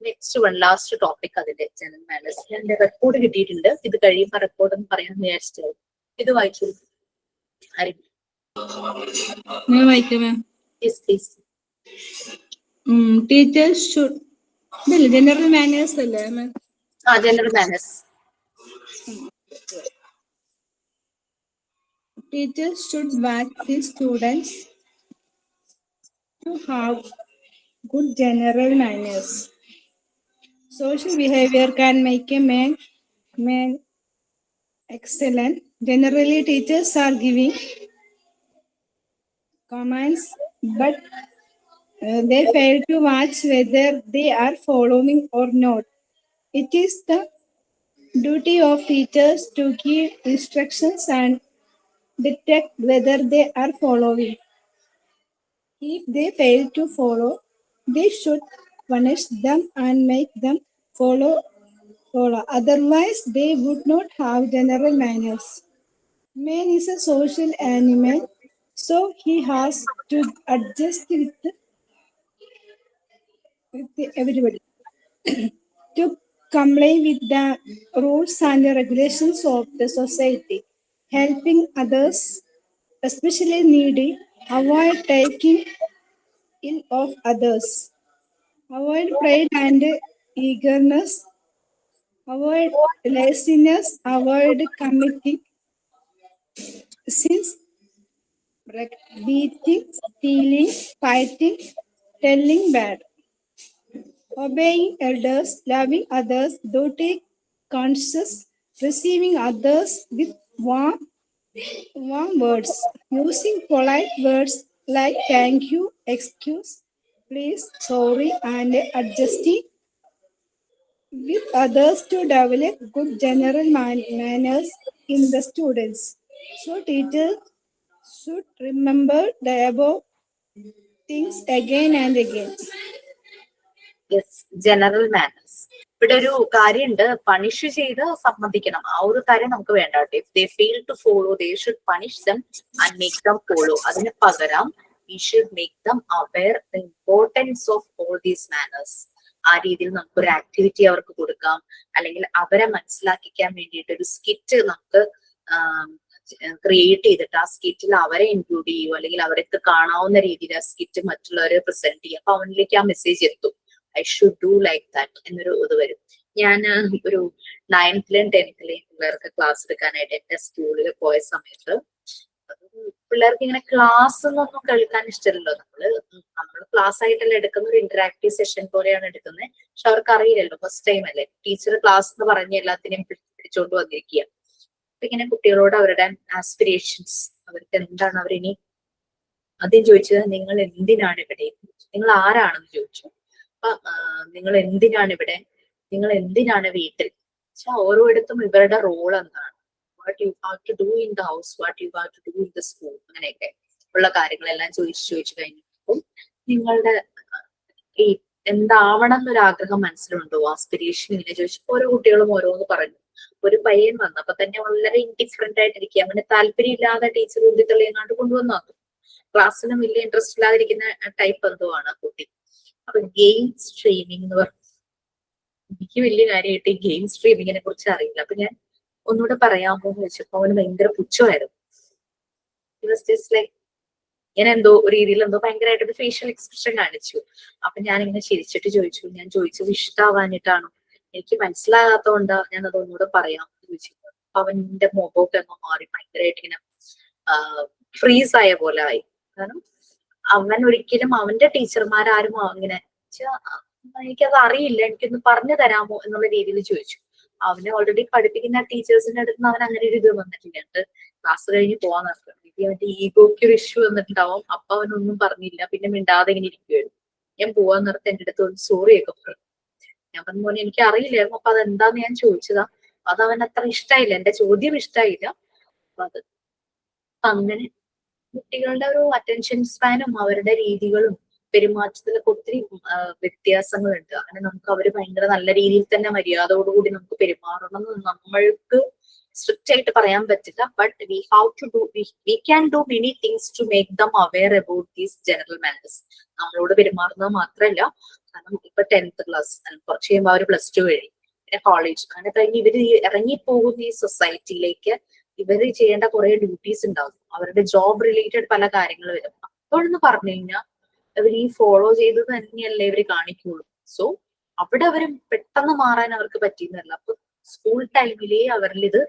next one, last topic അതിന്റെ ജനറൽ മാനേഴ്സ്. ഞാൻ എന്റെ റെക്കോർഡ് കിട്ടിയിട്ടുണ്ട്, ഇത് കഴിയുമ്പോൾ റെക്കോർഡ് എന്ന് പറയാൻ വിചാരിച്ചത്. ഇത് വായിച്ചു. Yes please. Teachers should general manners അല്ലേ ma'am? General manners. Teachers should watch the students to have good general manners. Social behavior can make a man excellent. Generally, teachers are giving commands, but they fail to watch whether they are following or not. It is the duty of teachers to give instructions and detect whether they are following. If they fail to follow, they should punish them and make them follow. Otherwise, they would not have general manners. Man is a social animal, so he has to adjust with everybody to comply with the rules and regulations of the society. Helping others, especially needy, avoid taking ill of others, avoid pride and eagerness, avoid laziness, avoid committing sins, beating, stealing, fighting, telling bad, obeying elders, loving others, duty conscious, receiving others with warm words, using polite words like thank you, excuse, please, sorry, and adjusting with others to develop good general manners in the students. So teachers should remember the above things again and again. Yes, general manners. ഇവിടെ ഒരു കാര്യമുണ്ട്, punish ചെയ്ത് സമ്മതിക്കണം. ആ ഒരു കാര്യം നമുക്ക് വേണ്ട. If they fail to follow, they should punish them and make them follow. അതിന് പകരം we should make them aware the importance of all these manners. ആ രീതിയിൽ നമുക്കൊരു ആക്ടിവിറ്റി അവർക്ക് കൊടുക്കാം, അല്ലെങ്കിൽ അവരെ മനസ്സിലാക്കിക്കാൻ വേണ്ടിയിട്ട് ഒരു സ്കിറ്റ് നമുക്ക് ക്രിയേറ്റ് ചെയ്തിട്ട് ആ സ്കിറ്റിൽ അവരെ ഇൻക്ലൂഡ് ചെയ്യുക, അല്ലെങ്കിൽ അവർക്ക് കാണാവുന്ന രീതിയിൽ ആ സ്കിറ്റ് മറ്റുള്ളവരെ പ്രസന്റ് ചെയ്യുക. അപ്പൊ അവനിലേക്ക് ആ മെസ്സേജ് എത്തും, I should do like that എന്നൊരു ഇത് വരും. ഞാൻ ഒരു 9th-ലെയും 10th-ലെയും പിള്ളേർക്ക് ക്ലാസ് എടുക്കാനായിട്ട് എന്റെ സ്കൂളിൽ പോയ സമയത്ത് പിള്ളേർക്ക് ഇങ്ങനെ ക്ലാസ് ഒന്നും കേൾക്കാൻ ഇഷ്ടമല്ലോ. നമ്മൾ ക്ലാസ് ആയിട്ടല്ല എടുക്കുന്ന, ഒരു ഇന്ററാക്റ്റീവ് സെഷൻ പോലെയാണ് എടുക്കുന്നത്. പക്ഷെ അവർക്ക് അറിയില്ലല്ലോ, ഫസ്റ്റ് ടൈം അല്ലേ. ടീച്ചർ ക്ലാസ് എന്ന് പറഞ്ഞ് എല്ലാത്തിനെയും പിടിച്ചോണ്ട് വന്നിരിക്കുക. അപ്പൊ ഇങ്ങനെ കുട്ടികളോട് അവരുടെ ആസ്പിരേഷൻസ്, അവർക്ക് എന്താണ് അവരിനി ആദ്യം ചോദിച്ചത്, നിങ്ങൾ എന്തിനാണ് ഇവിടെ, നിങ്ങൾ ആരാണെന്ന് ചോദിച്ചു. അപ്പൊ നിങ്ങൾ എന്തിനാണ് ഇവിടെ, നിങ്ങൾ എന്തിനാണ് വീട്ടിൽ, ഓരോയിടത്തും ഇവരുടെ റോൾ എന്താണ്, what you have to do in the house, what you have to do in the school, അങ്ങനെയൊക്കെ ഉള്ള കാര്യങ്ങളെല്ലാം ചോദിച്ചു കഴിഞ്ഞപ്പോൾ നിങ്ങളുടെ ഈ എന്താവണം എന്നൊരു ആഗ്രഹം മനസ്സിലുണ്ടോ, ആസ്പിരേഷൻ ഇങ്ങനെ ചോദിച്ചപ്പോ ഓരോ കുട്ടികളും ഓരോന്ന് പറഞ്ഞു. ഒരു പയ്യൻ വന്നപ്പോ തന്നെ വളരെ ഇൻഡിഫറന്റ് ആയിട്ടിരിക്കുക, അവന് താല്പര്യമില്ലാതെ ടീച്ചർ ഉന്തിത്തള്ളിയെങ്ങാണ്ട് കൊണ്ടുവന്നു. ക്ലാസ്സിലും വലിയ ഇൻട്രസ്റ്റ് ഇല്ലാതിരിക്കുന്ന ടൈപ്പ് എന്തോ ആണ് ആ കുട്ടി. അപ്പൊ ഗെയിം സ്ട്രീമിംഗ് എന്ന് പറഞ്ഞു. എനിക്ക് വലിയ കാര്യമായിട്ട് ഈ ഗെയിം സ്ട്രീമിങ്ങിനെ കുറിച്ച് അറിയില്ല. അപ്പൊ ഞാൻ ഒന്നുകൂടെ പറയാമോ എന്ന് വെച്ചപ്പോ അവന് ഭയങ്കര പുച്ഛമായിരുന്നു. ഞാൻ എന്തോ ഒരു രീതിയിൽ എന്തോ ഭയങ്കരമായിട്ട് ഒരു ഫേഷ്യൽ എക്സ്പ്രഷൻ കാണിച്ചു. അപ്പൊ ഞാൻ ഇങ്ങനെ ചിരിച്ചിട്ട് ചോദിച്ചു, ഞാൻ ചോദിച്ചത് ഇഷ്ടാവാനിട്ടാണോ, എനിക്ക് മനസ്സിലാകാത്തോണ്ടാ ഞാൻ അത് ഒന്നുകൂടെ പറയാം എന്ന് ചോദിച്ചു. അപ്പൊ അവന്റെ മുഖമൊക്കെ ഒന്ന് മാറി ഭയങ്കരമായിട്ട് ഇങ്ങനെ ഫ്രീസ് ആയ പോലെ ആയി. കാരണം അവൻ ഒരിക്കലും അവന്റെ ടീച്ചർമാരാരും അങ്ങനെ എനിക്കത് അറിയില്ല, എനിക്കൊന്ന് പറഞ്ഞു തരാമോ എന്നുള്ള രീതിയിൽ ചോദിച്ചു. അവനെ ഓൾറെഡി പഠിപ്പിക്കുന്ന ടീച്ചേഴ്സിന്റെ അടുത്ത് നിന്ന് അവൻ അങ്ങനെ ഒരു ഇത് വന്നിട്ടില്ല. ക്ലാസ് കഴിഞ്ഞ് പോവാൻ നടക്കും. അവന്റെ ഈഗോയ്ക്ക് ഒരു ഇഷ്യൂ വന്നിട്ടുണ്ടാവും. അപ്പൊ അവനൊന്നും പറഞ്ഞില്ല, പിന്നെ മിണ്ടാതെ ഇങ്ങനെ ഇരിക്കുവായിരുന്നു. ഞാൻ പോവാൻ നേരത്തെ എന്റെ അടുത്ത് ഒരു സോറി ഒക്കെ പറഞ്ഞു. ഞാൻ പറഞ്ഞ പോലെ എനിക്ക് അറിയില്ലായിരുന്നു. അപ്പൊ അതെന്താന്ന് ഞാൻ ചോദിച്ചതാ. അത് അവൻ അത്ര ഇഷ്ടായില്ല, എന്റെ ചോദ്യം ഇഷ്ടായില്ല. അപ്പൊ അത് അങ്ങനെ കുട്ടികളുടെ ഒരു അറ്റൻഷൻ സ്പാനും അവരുടെ രീതികളും പെരുമാറ്റത്തിലൊക്കെ ഒത്തിരി വ്യത്യാസങ്ങളുണ്ട്. അങ്ങനെ നമുക്ക് അവര് ഭയങ്കര നല്ല രീതിയിൽ തന്നെ മര്യാദയോടുകൂടി നമുക്ക് പെരുമാറണം എന്ന് നമ്മൾക്ക് സ്ട്രിക്റ്റ് ആയിട്ട് പറയാൻ പറ്റില്ല. But we have to do we can do many things to make them aware about these general manners. നമ്മളോട് പെരുമാറുന്നത് മാത്രമല്ല, കാരണം ഇപ്പൊ 10th ക്ലാസ് കുറച്ച് കഴിയുമ്പോൾ അവര് +2 കഴിഞ്ഞു, പിന്നെ കോളേജ്, അങ്ങനെ കഴിഞ്ഞ് ഇവര് ഇറങ്ങിപ്പോകുന്ന ഈ സൊസൈറ്റിയിലേക്ക് ഇവര് ചെയ്യേണ്ട കുറെ ഡ്യൂട്ടീസ് ഉണ്ടാവും. അവരുടെ ജോബ് റിലേറ്റഡ് പല കാര്യങ്ങൾ വരും. അപ്പോഴെന്ന് പറഞ്ഞു കഴിഞ്ഞാൽ അവർ ഈ ഫോളോ ചെയ്ത് തന്നെയല്ലേ ഇവര് കാണിക്കുള്ളൂ. സോ അവിടെ അവര് പെട്ടെന്ന് മാറാൻ അവർക്ക് പറ്റിയെന്നല്ല. അപ്പൊ സ്കൂൾ ടൈമിലേ അവരിൽ ഇത്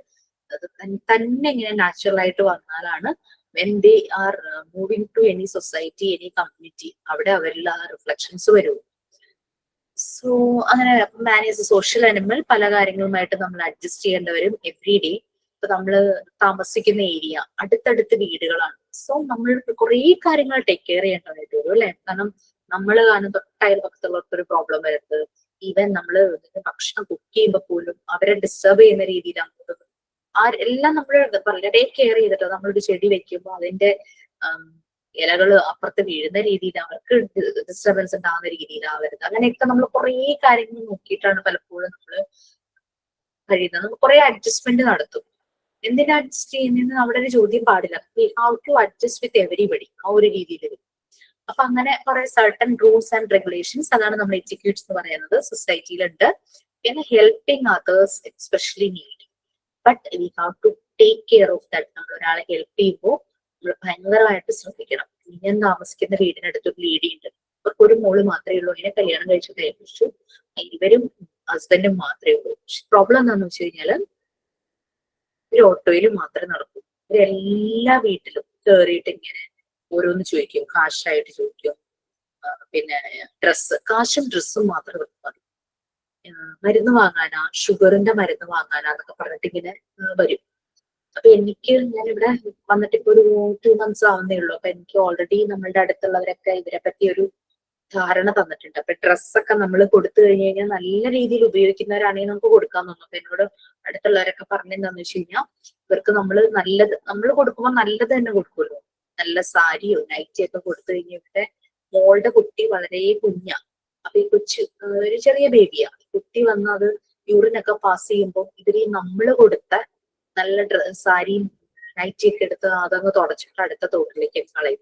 തന്നെ ഇങ്ങനെ നാച്ചുറൽ ആയിട്ട് വന്നാലാണ് when they are moving to any society, any community, അവിടെ അവരിൽ ആ റിഫ്ലക്ഷൻസ് വരും. സോ അങ്ങനെ മാനേജ് സോഷ്യൽ അനിമൽ പല കാര്യങ്ങളുമായിട്ട് നമ്മൾ അഡ്ജസ്റ്റ് ചെയ്യേണ്ടി വരും എവറി ഡേ. ഇപ്പൊ നമ്മള് താമസിക്കുന്ന ഏരിയ അടുത്തടുത്ത് വീടുകളാണ്. സോ നമ്മൾ കുറെ കാര്യങ്ങൾ ടേക്ക് കെയർ ചെയ്യേണ്ടതായിട്ട് വരും അല്ലെ. കാരണം നമ്മൾ കാണുന്ന തൊട്ടയൽപക്കത്തുള്ളവർക്ക് ഒരു പ്രോബ്ലം വരരുത്. ഈവൻ നമ്മള് ഭക്ഷണം കുക്ക് ചെയ്യുമ്പോൾ പോലും അവരെ ഡിസ്റ്റർബ് ചെയ്യുന്ന രീതിയിൽ അങ്ങോട്ട് എല്ലാം നമ്മൾ വളരെ കെയർ ചെയ്തിട്ട് നമ്മളൊരു ചെടി വെക്കുമ്പോൾ അതിന്റെ ഇലകള് അപ്പുറത്ത് വീഴുന്ന രീതിയിൽ, അവർക്ക് ഡിസ്റ്റർബൻസ് ഉണ്ടാകുന്ന രീതിയിലാവരുത്. അങ്ങനെയൊക്കെ നമ്മൾ കുറെ കാര്യങ്ങൾ നോക്കിയിട്ടാണ് പലപ്പോഴും നമ്മൾ കഴിയുന്നത്. നമ്മൾ കുറെ അഡ്ജസ്റ്റ്മെന്റ് നടത്തും. എന്തിനാ അഡ്ജസ്റ്റ് ചെയ്യുന്നതെന്ന് അവിടെ ഒരു ചോദ്യം പാടില്ല. How to adjust with everybody, ആ ഒരു രീതിയിൽ വരും. അപ്പൊ അങ്ങനെ കുറെ സർട്ടൺ റൂൾസ് ആൻഡ് റെഗുലേഷൻസ്, അതാണ് നമ്മൾ എക്സിക്യൂട്ട്സ് എന്ന് പറയുന്നത്, സൊസൈറ്റിയിലുണ്ട്. പിന്നെ helping others especially need, but we have to take care of that. നമ്മൾ ഒരാളെ ഹെൽപ്പ് ചെയ്യുമ്പോൾ നമ്മൾ ഭയങ്കരമായിട്ട് ശ്രദ്ധിക്കണം. ഞാൻ താമസിക്കുന്ന വീടിനടുത്ത് ഒരു ലേഡി ഉണ്ട്. അവർക്ക് ഒരു മോള് മാത്രമേ ഉള്ളൂ. അതിനെ കല്യാണം കഴിച്ചു. ഇവരും ഹസ്ബൻഡും മാത്രമേ ഉള്ളൂ. പ്രോബ്ലം എന്താണെന്ന് വെച്ച് കഴിഞ്ഞാല് ഒരു ഓട്ടോയിൽ മാത്രമേ നടക്കൂ. ഇവരെല്ലാ വീട്ടിലും കയറിയിട്ട് ഇങ്ങനെ ഓരോന്ന് ചോദിക്കും, കാശായിട്ട് ചോദിക്കും. പിന്നെ കാശും ഡ്രസ്സും മാത്രം മതി. മരുന്ന് വാങ്ങാനാ, ഷുഗറിന്റെ മരുന്ന് വാങ്ങാനാ എന്നൊക്കെ പറഞ്ഞിട്ട് ഇങ്ങനെ വരും. അപ്പൊ ഞാനിവിടെ വന്നിട്ട് ഇപ്പൊ ഒരു 2 months ആവുന്നേ ഉള്ളൂ. അപ്പൊ എനിക്ക് ഓൾറെഡി നമ്മളുടെ അടുത്തുള്ളവരൊക്കെ ഇവരെ പറ്റി ഒരു ധാരണ തന്നിട്ടുണ്ട്. അപ്പൊ ഡ്രസ്സൊക്കെ നമ്മൾ കൊടുത്തു കഴിഞ്ഞു കഴിഞ്ഞാൽ നല്ല രീതിയിൽ ഉപയോഗിക്കുന്നവരാണെങ്കിൽ നമുക്ക് കൊടുക്കാൻ തോന്നും. അപ്പൊ എന്നോട് അടുത്തുള്ളവരൊക്കെ പറഞ്ഞെന്താന്ന് വെച്ച് കഴിഞ്ഞാൽ ഇവർക്ക് നമ്മൾ കൊടുക്കുമ്പോൾ നല്ലത് തന്നെ കൊടുക്കുമല്ലോ. നല്ല സാരിയോ നൈറ്റിയോ ഒക്കെ കൊടുത്തു കഴിഞ്ഞാൽ ഇവിടെ മോളുടെ കുട്ടി വളരെ കുഞ്ഞാ. അപ്പൊ ഈ ഒരു ചെറിയ ബേബിയാ. കുട്ടി വന്ന് അത് യൂറിനൊക്കെ പാസ് ചെയ്യുമ്പോൾ ഇവര് നമ്മള് കൊടുത്ത നല്ല സാരിയും നൈറ്റിയൊക്കെ എടുത്ത് അതങ്ങ് തുടച്ചിട്ട് അടുത്ത തോട്ടിലേക്ക് കളയും.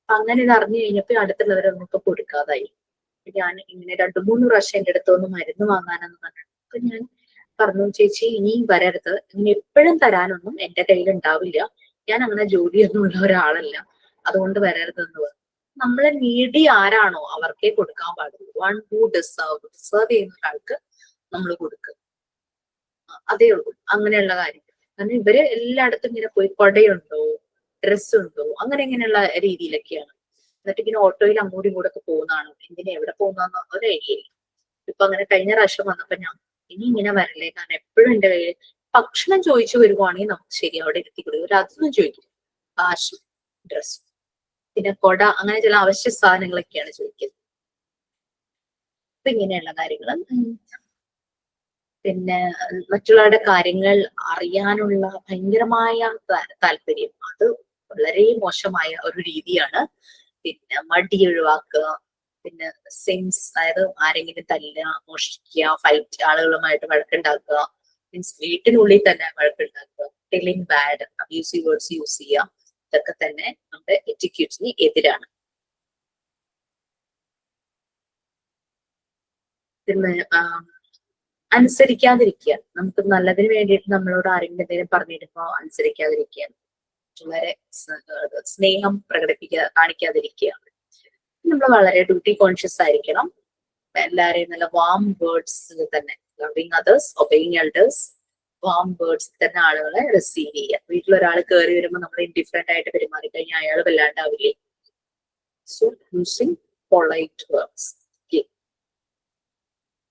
അങ്ങനെ ഇത് അറിഞ്ഞു കഴിഞ്ഞപ്പോ അടുത്തുള്ളവരൊന്നൊക്കെ കൊടുക്കാതായി. ഞാൻ ഇങ്ങനെ 2-3 പ്രാവശ്യം എന്റെ അടുത്ത് ഒന്ന് മരുന്ന് വാങ്ങാനെന്ന് പറഞ്ഞു. അപ്പൊ ഞാൻ പറഞ്ഞു, ചേച്ചി ഇനിയും വരരുത്, ഇങ്ങനെ എപ്പോഴും തരാനൊന്നും എന്റെ കയ്യിൽ ഉണ്ടാവില്ല, ഞാൻ അങ്ങനെ ജോലിയൊന്നും ഉള്ള ഒരാളല്ല, അതുകൊണ്ട് വരരുതെന്ന് പറഞ്ഞു. നമ്മളെ നീഡി ആരാണോ അവർക്കേ കൊടുക്കാൻ പാടുള്ളൂ. വൺ ഹൂ ഡിസേർവ് ചെയ്യുന്ന ഒരാൾക്ക് നമ്മൾ കൊടുക്കുക, അതേ ഉള്ളൂ. അങ്ങനെയുള്ള കാര്യങ്ങൾ. കാരണം ഇവര് എല്ലായിടത്തും ഇങ്ങനെ പോയി കൊടയുണ്ടോ, ഡ്രസ് ഉണ്ടോ, അങ്ങനെ ഇങ്ങനെയുള്ള രീതിയിലൊക്കെയാണ്. എന്നിട്ട് ഇങ്ങനെ ഓട്ടോയിൽ അങ്ങോട്ടും ഇങ്ങോട്ടൊക്കെ പോകുന്നതാണ്. എന്തിനാ എവിടെ പോകുന്ന ഒരു ഐഡിയ ഇല്ല. ഇപ്പൊ അങ്ങനെ കഴിഞ്ഞ പ്രാവശ്യം വന്നപ്പോ ഞാൻ ഇനി ഇങ്ങനെ വരല്ലേ, കാരണം എപ്പോഴും എന്റെ കയ്യിൽ ഭക്ഷണം ചോദിച്ചു വരുവാണെങ്കിൽ നമുക്ക് ശരി അവിടെ ഇരുത്തി കൊടുക്കും. അതൊന്നും ചോദിക്കും. കാശും ഡ്രസ്സും പിന്നെ കൊട, അങ്ങനെ ചില അവശ്യ സാധനങ്ങളൊക്കെയാണ് ചോദിക്കുന്നത്. അപ്പൊ ഇങ്ങനെയുള്ള കാര്യങ്ങൾ. പിന്നെ മറ്റുള്ളവരുടെ കാര്യങ്ങൾ അറിയാനുള്ള ഭയങ്കരമായ താല്പര്യം, അത് വളരെ മോശമായ ഒരു രീതിയാണ്. പിന്നെ മടി ഒഴിവാക്കുക, പിന്നെ സിൻസ്, അതായത് ആരെങ്കിലും തല്ലുക, മോഷ്ടിക്കുക, ഫൈറ്റ്, ആളുകളുമായിട്ട് വഴക്കുണ്ടാക്കുക, മീൻസ് വീട്ടിനുള്ളിൽ തന്നെ വഴക്കുണ്ടാക്കുക, telling bad, abusive words use ചെയ്യുക, ഇതൊക്കെ തന്നെ നമ്മുടെ എറ്റിക്യൂട്ടിന് എതിരാണ്. പിന്നെ അനുസരിക്കാതിരിക്കുക, നമുക്ക് നല്ലതിന് വേണ്ടിയിട്ട് നമ്മളോട് ആരെങ്കിലും എന്തെങ്കിലും പറഞ്ഞിരുമ്പോ അനുസരിക്കാതിരിക്കുക, മറ്റുള്ളവരെ സ്നേഹം കാണിക്കാതിരിക്കുക. നമ്മൾ വളരെ ഡ്യൂട്ടി കോൺഷ്യസ് ആയിരിക്കണം. എല്ലാരെയും നല്ല വാം വേർഡ്സ് തന്നെ, loving others, obeying elders, warm words തന്നെ ആളുകളെ റിസീവ് ചെയ്യുക. വീട്ടിലൊരാൾ കയറി വരുമ്പോൾ നമ്മൾ ഇൻഡിഫറെന്റ് ആയിട്ട് പെരുമാറി കഴിഞ്ഞാൽ അയാൾ വല്ലാണ്ടാവില്ലേ. So using polite words.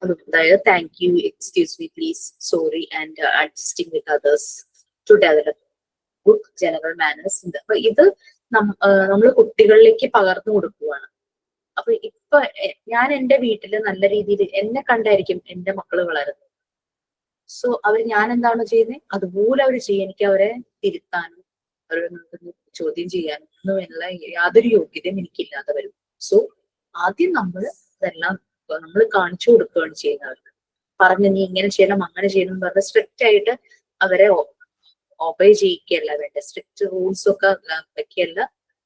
അതായത് thank you, excuse me, please, sorry and adjusting with others to develop good general manners. അപ്പൊ ഇത് നമ്മൾ കുട്ടികളിലേക്ക് പകർന്നു കൊടുക്കുകയാണ്. അപ്പൊ ഇപ്പൊ ഞാൻ എന്റെ വീട്ടില് നല്ല രീതിയിൽ എന്നെ കണ്ടായിരിക്കും എന്റെ മക്കള് വളരുന്നത്. സോ ഞാൻ എന്താണ് ചെയ്യുന്നത് അതുപോലെ അവർ ചെയ്യും. എനിക്ക് അവരെ തിരുത്താനും അവരെ ചോദ്യം ചെയ്യാനും ഒന്നുമുള്ള യാതൊരു യോഗ്യതയും എനിക്കില്ലാതെ വരും. സോ ആദ്യം ഇതെല്ലാം നമ്മൾ കാണിച്ചു കൊടുക്കുകയാണ് ചെയ്യുന്നവർക്ക്. പറഞ്ഞ് നീ ഇങ്ങനെ ചെയ്യണം അങ്ങനെ ചെയ്യണം എന്ന് പറഞ്ഞ് സ്ട്രിക്റ്റ് ആയിട്ട് അവരെ ഒബേ ചെയ്യിക്കുകയല്ല വേണ്ടത്. സ്ട്രിക്റ്റ് റൂൾസ് ഒക്കെ വെക്കുകയല്ല,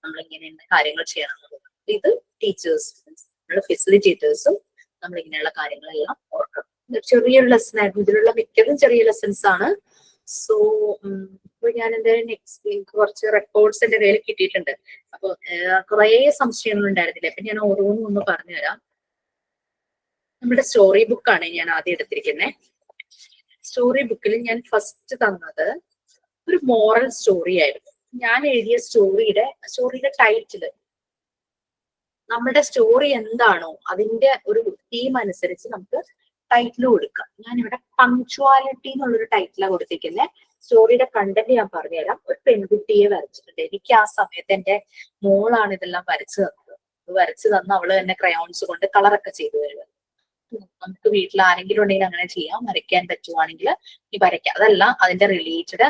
നമ്മൾ ഇങ്ങനെയുള്ള കാര്യങ്ങൾ ചെയ്യണം എന്നുള്ളത്. ഇത് ടീച്ചേഴ്സ്, നമ്മുടെ ഫെസിലിറ്റേറ്റേഴ്സും നമ്മൾ ഇങ്ങനെയുള്ള കാര്യങ്ങളെല്ലാം ഓർക്കണം. ചെറിയൊരു ലെസൺ ആയിരുന്നു, ഇതിലുള്ള മിക്കതും ചെറിയ ലെസൺസ് ആണ്. സോ ഇപ്പൊ ഞാൻ എന്റെ നെക്സ്റ്റ് കുറച്ച് റെക്കോർഡ്സ് എന്റെ കയ്യിൽ കിട്ടിയിട്ടുണ്ട്. അപ്പൊ കുറെ സംശയങ്ങൾ ഉണ്ടായിരുന്നില്ല. അപ്പൊ ഞാൻ ഓരോന്നും ഒന്ന് പറഞ്ഞുതരാം. നമ്മുടെ സ്റ്റോറി ബുക്കാണ് ഞാൻ ആദ്യം എടുത്തിരിക്കുന്നത്. സ്റ്റോറി ബുക്കിൽ ഞാൻ ഫസ്റ്റ് തന്നത് ഒരു മോറൽ സ്റ്റോറി ആയിരുന്നു. ഞാൻ എഴുതിയ സ്റ്റോറിയുടെ ടൈറ്റില് നമ്മുടെ സ്റ്റോറി എന്താണോ അതിന്റെ ഒരു തീം അനുസരിച്ച് നമുക്ക് ടൈറ്റിൽ കൊടുക്കാം. ഞാനിവിടെ പങ്ക്ച്വാലിറ്റി എന്നുള്ളൊരു ടൈറ്റിലാണ് കൊടുത്തിരിക്കുന്നത്. സ്റ്റോറിയുടെ കണ്ടന്റ് ഞാൻ പറഞ്ഞുതരാം. ഒരു പെൺകുട്ടിയെ വരച്ചിട്ടുണ്ട്. എനിക്ക് ആ സമയത്ത് എന്റെ മോളാണ് ഇതെല്ലാം വരച്ചു തന്ന് അവള് തന്നെ ക്രയോൺസ് കൊണ്ട് കളറൊക്കെ ചെയ്തു തരുക. നമുക്ക് വീട്ടിൽ ആരെങ്കിലും ഉണ്ടെങ്കിൽ അങ്ങനെ ചെയ്യാം. വരയ്ക്കാൻ പറ്റുവാണെങ്കിൽ ഈ വരയ്ക്കാം. അതല്ല അതിന്റെ റിലേറ്റഡ്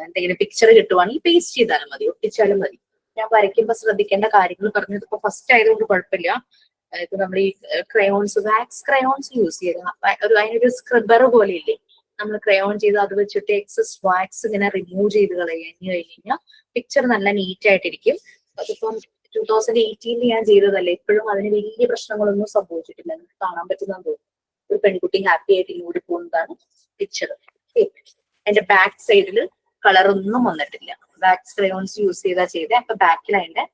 എന്തെങ്കിലും പിക്ചർ കിട്ടുവാണെങ്കിൽ പേസ്റ്റ് ചെയ്താലും മതി, ഒട്ടിച്ചാലും മതി. ഞാൻ വരയ്ക്കുമ്പോൾ ശ്രദ്ധിക്കേണ്ട കാര്യങ്ങൾ പറഞ്ഞത് ഇപ്പൊ ഫസ്റ്റ് ആയതുകൊണ്ട് കുഴപ്പമില്ല. ഇപ്പൊ നമ്മൾ ഈ ക്രയോൺസ്, വാക്സ് ക്രയോൺസ് യൂസ് ചെയ്ത അതിനൊരു സ്ക്രബർ പോലെ ഇല്ലേ, നമ്മൾ ക്രയോൺ ചെയ്ത് അത് വെച്ചിട്ട് എക്സസ് വാക്സ് ഇങ്ങനെ റിമൂവ് ചെയ്ത് കഴിഞ്ഞു കഴിഞ്ഞാൽ പിക്ചർ നല്ല നീറ്റ് ആയിട്ടിരിക്കും. അതിപ്പം 2018 ഞാൻ ചെയ്തതല്ലേ, ഇപ്പോഴും അതിന് വലിയ പ്രശ്നങ്ങളൊന്നും സംഭവിച്ചിട്ടില്ല. നമുക്ക് കാണാൻ പറ്റുന്നതെന്ന് തോന്നുന്നു. ഒരു പെൺകുട്ടി ഹാപ്പി ആയിട്ട് ഇങ്ങോട്ട് പോകുന്നതാണ് പിക്ചർ. അതിന്റെ ബാക്ക് സൈഡിൽ കളറൊന്നും വന്നിട്ടില്ല. വാക്സ് ക്രയോൺസ് യൂസ് ചെയ്തേ. അപ്പൊ ബാക്കിൽ അതിന്റെ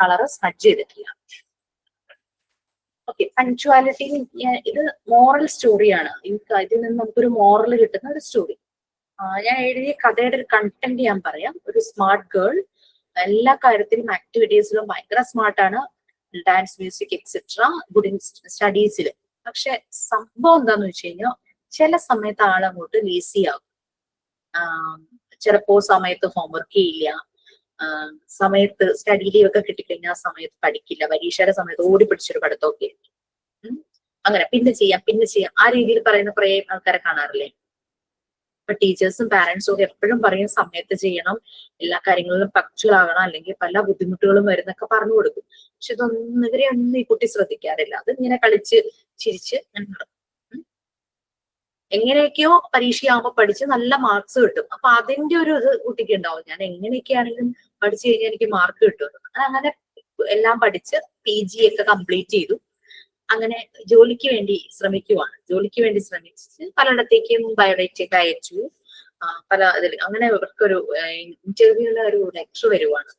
കളറ് സ്മഡ്ജ് ചെയ്തിട്ടില്ല. ഓക്കെ, പങ്ക്ച്വാലിറ്റി ഇത് മോറൽ സ്റ്റോറിയാണ്. ഇതിൽ നിന്ന് നമുക്കൊരു മോറൽ കിട്ടുന്ന ഒരു സ്റ്റോറി. ഞാൻ എഴുതിയ കഥയുടെ ഒരു കണ്ടന്റ് ഞാൻ പറയാം. ഒരു സ്മാർട്ട് ഗേൾ, എല്ലാ കാര്യത്തിലും ആക്ടിവിറ്റീസിലും ഭയങ്കര സ്മാർട്ടാണ്, dance, music etcetera, good in സ്റ്റഡീസിൽ. പക്ഷെ സംഭവം എന്താന്ന് വെച്ച് കഴിഞ്ഞാൽ ചില സമയത്ത് ആളങ്ങോട്ട് ലേസി ആകും. ചിലപ്പോ സമയത്ത് ഹോംവർക്ക് ചെയ്യില്ല, സമയത്ത് സ്റ്റഡി ലീവ് ഒക്കെ കിട്ടിക്കഴിഞ്ഞാൽ സമയത്ത് പഠിക്കില്ല, പരീക്ഷയുടെ സമയത്ത് ഓടി പിടിച്ചൊരു പഠിത്തമൊക്കെ ആയിരിക്കും. അങ്ങനെ പിന്നെ ചെയ്യാം ആ രീതിയിൽ പറയുന്ന കുറെ ആൾക്കാരെ കാണാറില്ലേ. ഇപ്പൊ ടീച്ചേഴ്സും പാരന്റ്സും ഒക്കെ എപ്പോഴും പറയും സമയത്ത് ചെയ്യണം, എല്ലാ കാര്യങ്ങളിലും പങ്ക്ച്വൽ ആകണം, അല്ലെങ്കിൽ പല ബുദ്ധിമുട്ടുകളും വരുന്നൊക്കെ പറഞ്ഞു കൊടുക്കും. പക്ഷെ ഇവരെയൊന്നും ഈ കുട്ടി ശ്രദ്ധിക്കാറില്ല. അത് ഇങ്ങനെ കളിച്ച് ചിരിച്ച് എങ്ങനെയൊക്കെയോ പരീക്ഷയാകുമ്പോൾ പഠിച്ച് നല്ല മാർക്സ് കിട്ടും. അപ്പൊ അതിന്റെ ഒരു ഇത് കുട്ടിക്ക് ഉണ്ടാവും, ഞാൻ എങ്ങനെയൊക്കെയാണെങ്കിലും പഠിച്ചു കഴിഞ്ഞാൽ എനിക്ക് മാർക്ക് കിട്ടും. അങ്ങനെ എല്ലാം പഠിച്ച് PG ഒക്കെ കംപ്ലീറ്റ് ചെയ്തു. അങ്ങനെ ജോലിക്ക് വേണ്ടി ശ്രമിച്ച് പലയിടത്തേക്കും ബയോഡേറ്റയൊക്കെ അയച്ചു. പല ഇതിൽ അങ്ങനെ ഇവർക്കൊരു ഇന്റർവ്യൂവിന് ഒരു ലെറ്റർ വരുവാണ്.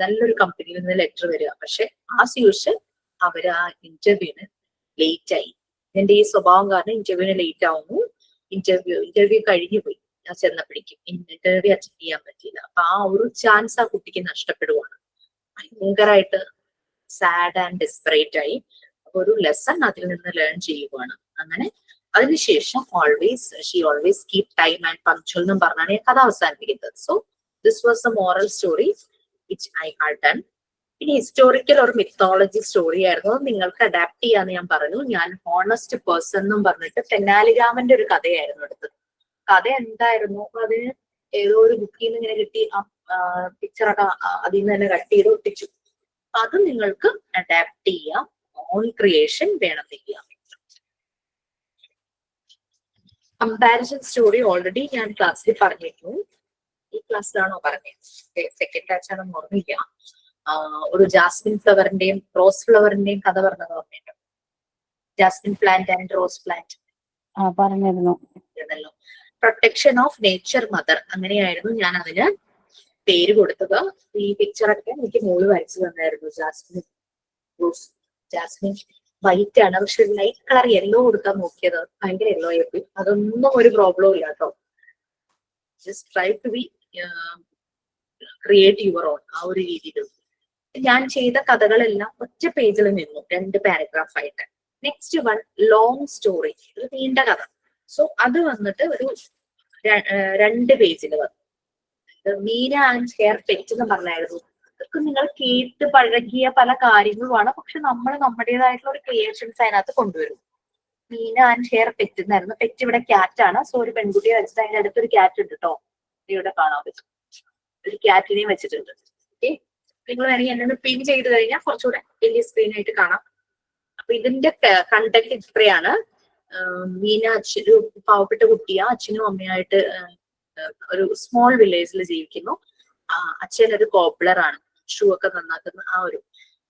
നല്ലൊരു കമ്പനിയിൽ നിന്ന് ലെറ്റർ വരിക. പക്ഷെ ആസ് യൂഷ്വൽ അവര് ആ ഇന്റർവ്യൂവിന് ലേറ്റ് ആയി. എന്റെ ഈ സ്വഭാവം കാരണം ഇന്റർവ്യൂവിന് ലേറ്റ് ആവുന്നു. ഇന്റർവ്യൂ കഴിഞ്ഞു പോയി. ഞാൻ ചെന്നപ്പോഴേക്കും ഇന്റർവ്യൂ അറ്റൻഡ് ചെയ്യാൻ പറ്റിയില്ല. അപ്പൊ ആ ഒരു ചാൻസ് ആ കുട്ടിക്ക് നഷ്ടപ്പെടുവാണ്. ഭയങ്കരമായിട്ട് സാഡ് ആൻഡ് ഡെസ്പറേറ്റ് ആയി. അപ്പൊ ഒരു ലെസൺ അതിൽ നിന്ന് ലേൺ ചെയ്യുവാണ്. അങ്ങനെ അതിനുശേഷം she always keep time and punctual എന്നും പറഞ്ഞാണ് ഈ കഥ അവസാനിപ്പിക്കുന്നത്. So this was A moral story which I had done. പിന്നെ ഹിസ്റ്റോറിക്കൽ ഒരു മിത്തോളജി സ്റ്റോറി ആയിരുന്നു. നിങ്ങൾക്ക് അഡാപ്റ്റ് ചെയ്യാന്ന് ഞാൻ പറഞ്ഞു. ഞാൻ ഹോണസ്റ്റ് പേഴ്സൺ എന്നും പറഞ്ഞിട്ട് തെന്നാലിരാമന്റെ ഒരു കഥയായിരുന്നു എടുത്തത്. കഥ എന്തായിരുന്നു, അതിന് ഏതോ ഒരു ബുക്കിൽ നിന്ന് ഇങ്ങനെ കിട്ടി, പിക്ചറൊക്കെ അതിൽ നിന്ന് തന്നെ കട്ട് ചെയ്ത് ഒട്ടിച്ചു. അത് നിങ്ങൾക്ക് അഡാപ്റ്റ് ചെയ്യാം, ഓൺ ക്രിയേഷൻ വേണമെന്നില്ല. കമ്പാരിസൺ സ്റ്റോറി ഓൾറെഡി ഞാൻ ക്ലാസ്സിൽ പറഞ്ഞിരുന്നു. ഈ ക്ലാസ്സിലാണോ പറഞ്ഞത്? സെക്കൻഡ് ക്ലാസ് ആണെന്ന് ഓർമ്മില്ല. ഒരു ജാസ്മിൻ ഫ്ലവറിന്റെയും റോസ് ഫ്ലവറിന്റെയും കഥ പറഞ്ഞത് ഓർമ്മയുണ്ടോ? Jasmine plant and rose plant പറഞ്ഞിരുന്നു. പ്രൊട്ടക്ഷൻ ഓഫ് നേച്ചർ മദർ, അങ്ങനെയായിരുന്നു ഞാൻ അതിന് പേര് കൊടുത്തത്. ഈ പിക്ചറൊക്കെ എനിക്ക് മോള് വരച്ചു തന്നായിരുന്നു. ജാസ്മിൻ റോസ്, ജാസ്മിൻ വൈറ്റ് ആണ്, പക്ഷെ ലൈറ്റ് കളർ യെല്ലോ കൊടുക്കാൻ നോക്കിയത് ഭയങ്കര യെല്ലോ ആയിപ്പോയി. അതൊന്നും ഒരു പ്രോബ്ലവും ഇല്ല കേട്ടോ. Just try to be create your own, ആ ഒരു രീതിയിൽ. ഞാൻ ചെയ്ത കഥകളെല്ലാം ഒറ്റ പേജിൽ നിന്നു, 2 പാരഗ്രാഫായിട്ട്. നെക്സ്റ്റ് വൺ ലോങ് സ്റ്റോറി, ഒരു നീണ്ട കഥ. സോ അത് വന്നിട്ട് ഒരു 2 പേജിൽ വന്നു. മീന ആൻഡ് ഹെയർ പെറ്റ് എന്ന് പറഞ്ഞായിരുന്നു. ഇതൊക്കെ നിങ്ങൾ കേട്ട് പഴകിയ പല കാര്യങ്ങളുമാണ്, പക്ഷെ നമ്മൾ നമ്മുടേതായിട്ടുള്ള ഒരു ക്രിയേഷൻസ് അതിനകത്ത് കൊണ്ടുവരും. മീന ആൻഡ് ഹെയർ പെറ്റ് എന്നായിരുന്നു. പെറ്റ് ഇവിടെ ക്യാറ്റ് ആണ്. സോ ഒരു പെൺകുട്ടിയെ വെച്ചിട്ട് അതിന്റെ അടുത്തൊരു ക്യാറ്റ് ഉണ്ട് കേട്ടോ, ഇവിടെ കാണാൻ പറ്റും. ഒരു ക്യാറ്റിനെയും വെച്ചിട്ടുണ്ട്. ഓക്കെ, നിങ്ങൾ വേണമെങ്കിൽ എന്നെ പിൻ ചെയ്ത് കഴിഞ്ഞാൽ കുറച്ചുകൂടെ വലിയ സ്ക്രീനായിട്ട് കാണാം. അപ്പൊ ഇതിന്റെ കണ്ടന്റ് ഇത്രയാണ്. മീന ഒരു പാവപ്പെട്ട കുട്ടിയാ, അച്ഛനും അമ്മയായിട്ട് ഒരു സ്മോൾ വില്ലേജിൽ ജീവിക്കുന്നു. അച്ഛൻ ഒരു കോബ്ലറാണ്, ഷൂ ഒക്കെ നന്നാക്കുന്ന ആ ഒരു.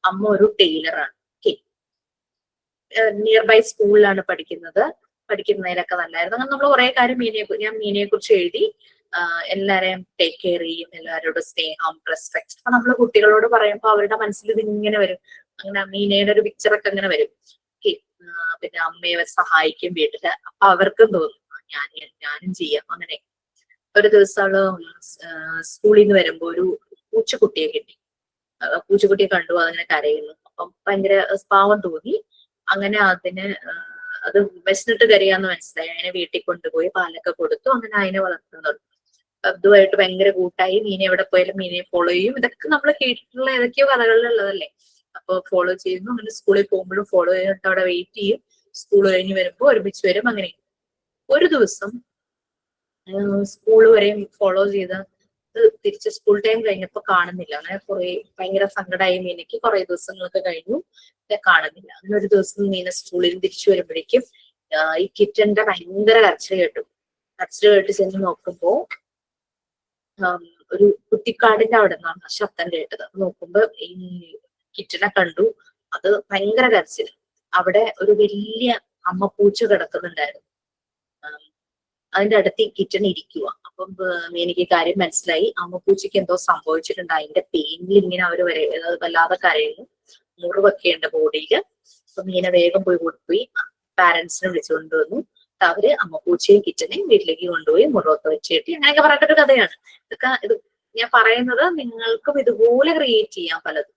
അമ്മ ഒരു ടൈലറാണ്. ഓക്കെ, നിയർ ബൈ സ്കൂളിലാണ് പഠിക്കുന്നത്. പഠിക്കുന്നതിലൊക്കെ നല്ലായിരുന്നു. അങ്ങനെ നമ്മൾ കുറെ കാര്യം ഞാൻ മീനയെ കുറിച്ച് എഴുതി. എല്ലാരെയും ടേക്ക് കെയർ ചെയ്യും, എല്ലാവരോടും സ്നേഹം, റെസ്പെക്ട്. അപ്പൊ നമ്മള് കുട്ടികളോട് പറയുമ്പോൾ അവരുടെ മനസ്സിൽ ഇതിങ്ങനെ വരും. അങ്ങനെ മീനയുടെ ഒരു പിക്ചറൊക്കെ അങ്ങനെ വരും. ഓക്കെ, പിന്നെ അമ്മയെ സഹായിക്കും വീട്ടില്. അപ്പൊ അവർക്കും തോന്നും ഞാനും ചെയ്യാം. അങ്ങനെ ഒരു ദിവസം അവള് സ്കൂളിൽ നിന്ന് വരുമ്പോ ഒരു പൂച്ചക്കുട്ടിയെ കിട്ടി. പൂച്ചക്കുട്ടിയെ കണ്ടു, അതിങ്ങനെ കരയുന്നു. അപ്പം ഭയങ്കര പാവം തോന്നി. അങ്ങനെ അത് വിശന്നിട്ട് കരയാന്ന് മനസ്സിലായി. അതിനെ വീട്ടിൽ കൊണ്ടുപോയി പാലൊക്കെ കൊടുത്തു. അങ്ങനെ അതിനെ വളർത്തുന്നു. അതുമായിട്ട് ഭയങ്കര കൂട്ടായി. മീനെ എവിടെ പോയാലും മീനെ ഫോളോ ചെയ്യും. ഇതൊക്കെ നമ്മൾ കേട്ടിട്ടുള്ള ഏതൊക്കെയോ കഥകളിലുള്ളതല്ലേ. അപ്പൊ ഫോളോ ചെയ്യുന്നു. അങ്ങനെ സ്കൂളിൽ പോകുമ്പോഴും ഫോളോ ചെയ്തിട്ട് അവിടെ വെയിറ്റ് ചെയ്യും. സ്കൂൾ കഴിഞ്ഞ് വരുമ്പോ ഒരുമിച്ച് വരും. അങ്ങനെ ഒരു ദിവസം സ്കൂൾ വരെയും ഫോളോ ചെയ്ത് തിരിച്ച് സ്കൂൾ ടൈം കഴിഞ്ഞപ്പോ കാണുന്നില്ല. അങ്ങനെ ഭയങ്കര സങ്കടമായി മീനയ്ക്ക്. കുറെ ദിവസങ്ങളൊക്കെ കഴിഞ്ഞു, കാണുന്നില്ല. അങ്ങനെ ഒരു ദിവസം മീന സ്കൂളിൽ തിരിച്ചു വരുമ്പോഴേക്കും ഈ കിറ്റന്റെ ഭയങ്കര കരച്ചിൽ കേട്ടു. കരച്ചിൽ കേട്ട് ചെന്ന് നോക്കുമ്പോ ഒരു കുറ്റിക്കാടിന്റെ അവിടെ നിന്നാണ് ശബ്ദം കേട്ടത്. നോക്കുമ്പോ ഈ കിറ്റനെ കണ്ടു. അത് ഭയങ്കര കരച്ചിൽ. അവിടെ ഒരു വലിയ അമ്മപ്പൂച്ച കിടക്കുന്നുണ്ടായിരുന്നു. അതിന്റെ അടുത്ത് ഈ കിറ്റൻ ഇരിക്കുക. അപ്പം എനിക്ക് കാര്യം മനസ്സിലായി. അമ്മപ്പൂച്ചയ്ക്ക് എന്തോ സംഭവിച്ചിട്ടുണ്ട്. അതിന്റെ പെയിനിൽ ഇങ്ങനെ അവര് വല്ലാതെ കരയുന്നു. മുറിവൊക്കെ ഉണ്ട് ബോഡിയില്. അപ്പൊ മീന വേഗം പോയി പാരന്റ്സിനെ വിളിച്ചുകൊണ്ട് വന്നു. അവര് അമ്മപ്പൂച്ചയും കിറ്റനെയും വീട്ടിലേക്ക് കൊണ്ടുപോയി മുറിവൊക്കെ വെച്ച് കെട്ടി. അങ്ങനെയൊക്കെ പറഞ്ഞിട്ടൊരു കഥയാണ്. ഇത് ഞാൻ പറയുന്നത് നിങ്ങൾക്കും ഇതുപോലെ ക്രിയേറ്റ് ചെയ്യാം പലതും.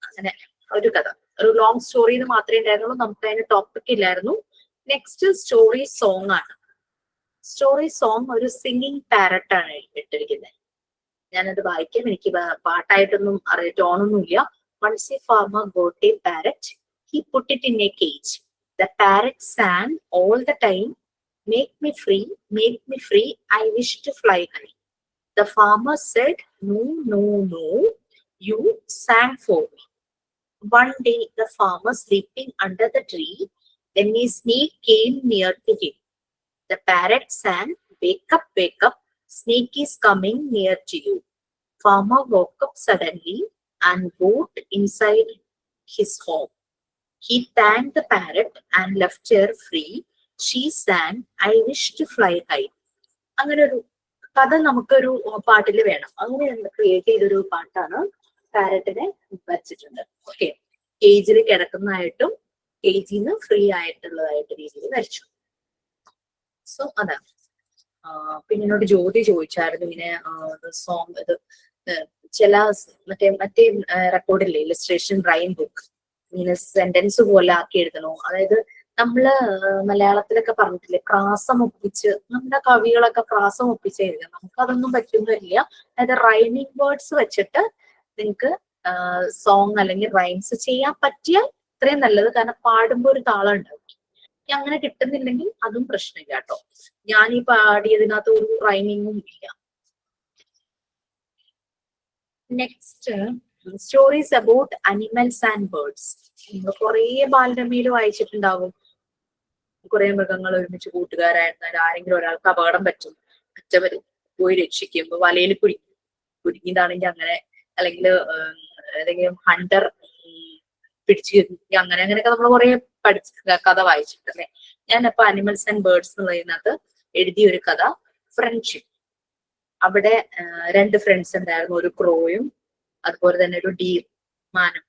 അങ്ങനെ ഒരു കഥ, ഒരു ലോങ് സ്റ്റോറി എന്ന് മാത്രമേ ഉണ്ടായിരുന്നുള്ളൂ. നമുക്ക് അതിന് ടോപ്പിക് ഇല്ലായിരുന്നു. നെക്സ്റ്റ് സ്റ്റോറി സോങ് ആണ്. സ്റ്റോറി സോങ് ഒരു സിംഗിങ് പാരറ്റ് ആണ് ഇട്ടിരിക്കുന്നത്. ഞാനത് വായിക്കാം. എനിക്ക് പാട്ടായിട്ടൊന്നും ടോണൊന്നും ഇല്ല. Once a farmer got a parrot. He put it in a cage. The parrot sang all the time, "Make me free, make me free. I wish to fly high." The farmer said, "No, no, no. You sang for me." One day, the farmer sleeping under the tree. Then a snake came near to him. The parrot sang, "Wake up, wake up. Snake is coming near to you." Farmer woke up suddenly and got inside his home. He thanked the parrot and left her free. She sang, "I wish to fly high." അങ്ങനെ ഒരു കഥ നമുക്കൊരു പാട്ടിൽ വേണം. അങ്ങനെ create ചെയ്തൊരു പാട്ടാണ്. പാരറ്റിനെ വരച്ചിട്ടുണ്ട്. ഓക്കെ, കേജിൽ കിടക്കുന്നതായിട്ടും കേജിൽ നിന്ന് ഫ്രീ ആയിട്ടുള്ളതായിട്ട് രീതിയിൽ വരച്ചു. സോ അതാണ്. പിന്നെ എന്നോട് ജ്യോതി ചോദിച്ചായിരുന്നു ഇങ്ങനെ സോങ് ഇത് ചില മറ്റേ റെക്കോർഡില്ലേ, ഇല്ലസ്ട്രേഷൻ റൈം ബുക്ക്, ഇങ്ങനെ സെന്റൻസ് പോലെ ആക്കി എഴുതണോ. അതായത് നമ്മള് മലയാളത്തിലൊക്കെ പറഞ്ഞിട്ടില്ലേ, പ്രാസം ഒപ്പിച്ച്, നമ്മുടെ കവികളൊക്കെ പ്രാസം ഒപ്പിച്ച് എഴുതാം. നമുക്കതൊന്നും പറ്റുന്നില്ല. അതായത് റൈമിങ് വേർഡ്സ് വെച്ചിട്ട് നിങ്ങൾക്ക് സോങ് അല്ലെങ്കിൽ റൈംസ് ചെയ്യാൻ പറ്റിയാൽ ഇത്രയും നല്ലത്. കാരണം പാടുമ്പോൾ ഒരു താളം ഉണ്ടാവും. അങ്ങനെ കിട്ടുന്നില്ലെങ്കിൽ അതും പ്രശ്നമില്ല കേട്ടോ. ഞാൻ ഈ പാടിയതിനകത്ത് ഒരു റൈമിങ്ങും ഇല്ല. Next stories about animals and birds. നിങ്ങൾ കുറെ ബാലരമയിൽ വായിച്ചിട്ടുണ്ടാവും. കുറെ മൃഗങ്ങൾ ഒരുമിച്ച് കൂട്ടുകാരായിരുന്നാൽ ആരെങ്കിലും ഒരാൾക്ക് അപകടം പറ്റും, മറ്റവർ പോയി രക്ഷിക്കും, വലയിൽ കുരുങ്ങിയതാണെങ്കിൽ അങ്ങനെ, അല്ലെങ്കിൽ ഏതെങ്കിലും ഹണ്ടർ പിടിച്ചു അങ്ങനെ അങ്ങനെയൊക്കെ നമ്മൾ കുറെ കഥ വായിച്ചിട്ടല്ലേ. ഞാനപ്പോ അനിമൽസ് ആൻഡ് ബേർഡ്സ് എന്ന് പറയുന്നത് എഴുതിയ ഒരു കഥ ഫ്രണ്ട്ഷിപ്പ്. അവിടെ 2 ഫ്രണ്ട്സ് ഉണ്ടായിരുന്നു, ഒരു ക്രോയും അതുപോലെ തന്നെ ഒരു ഡീർ മാനും.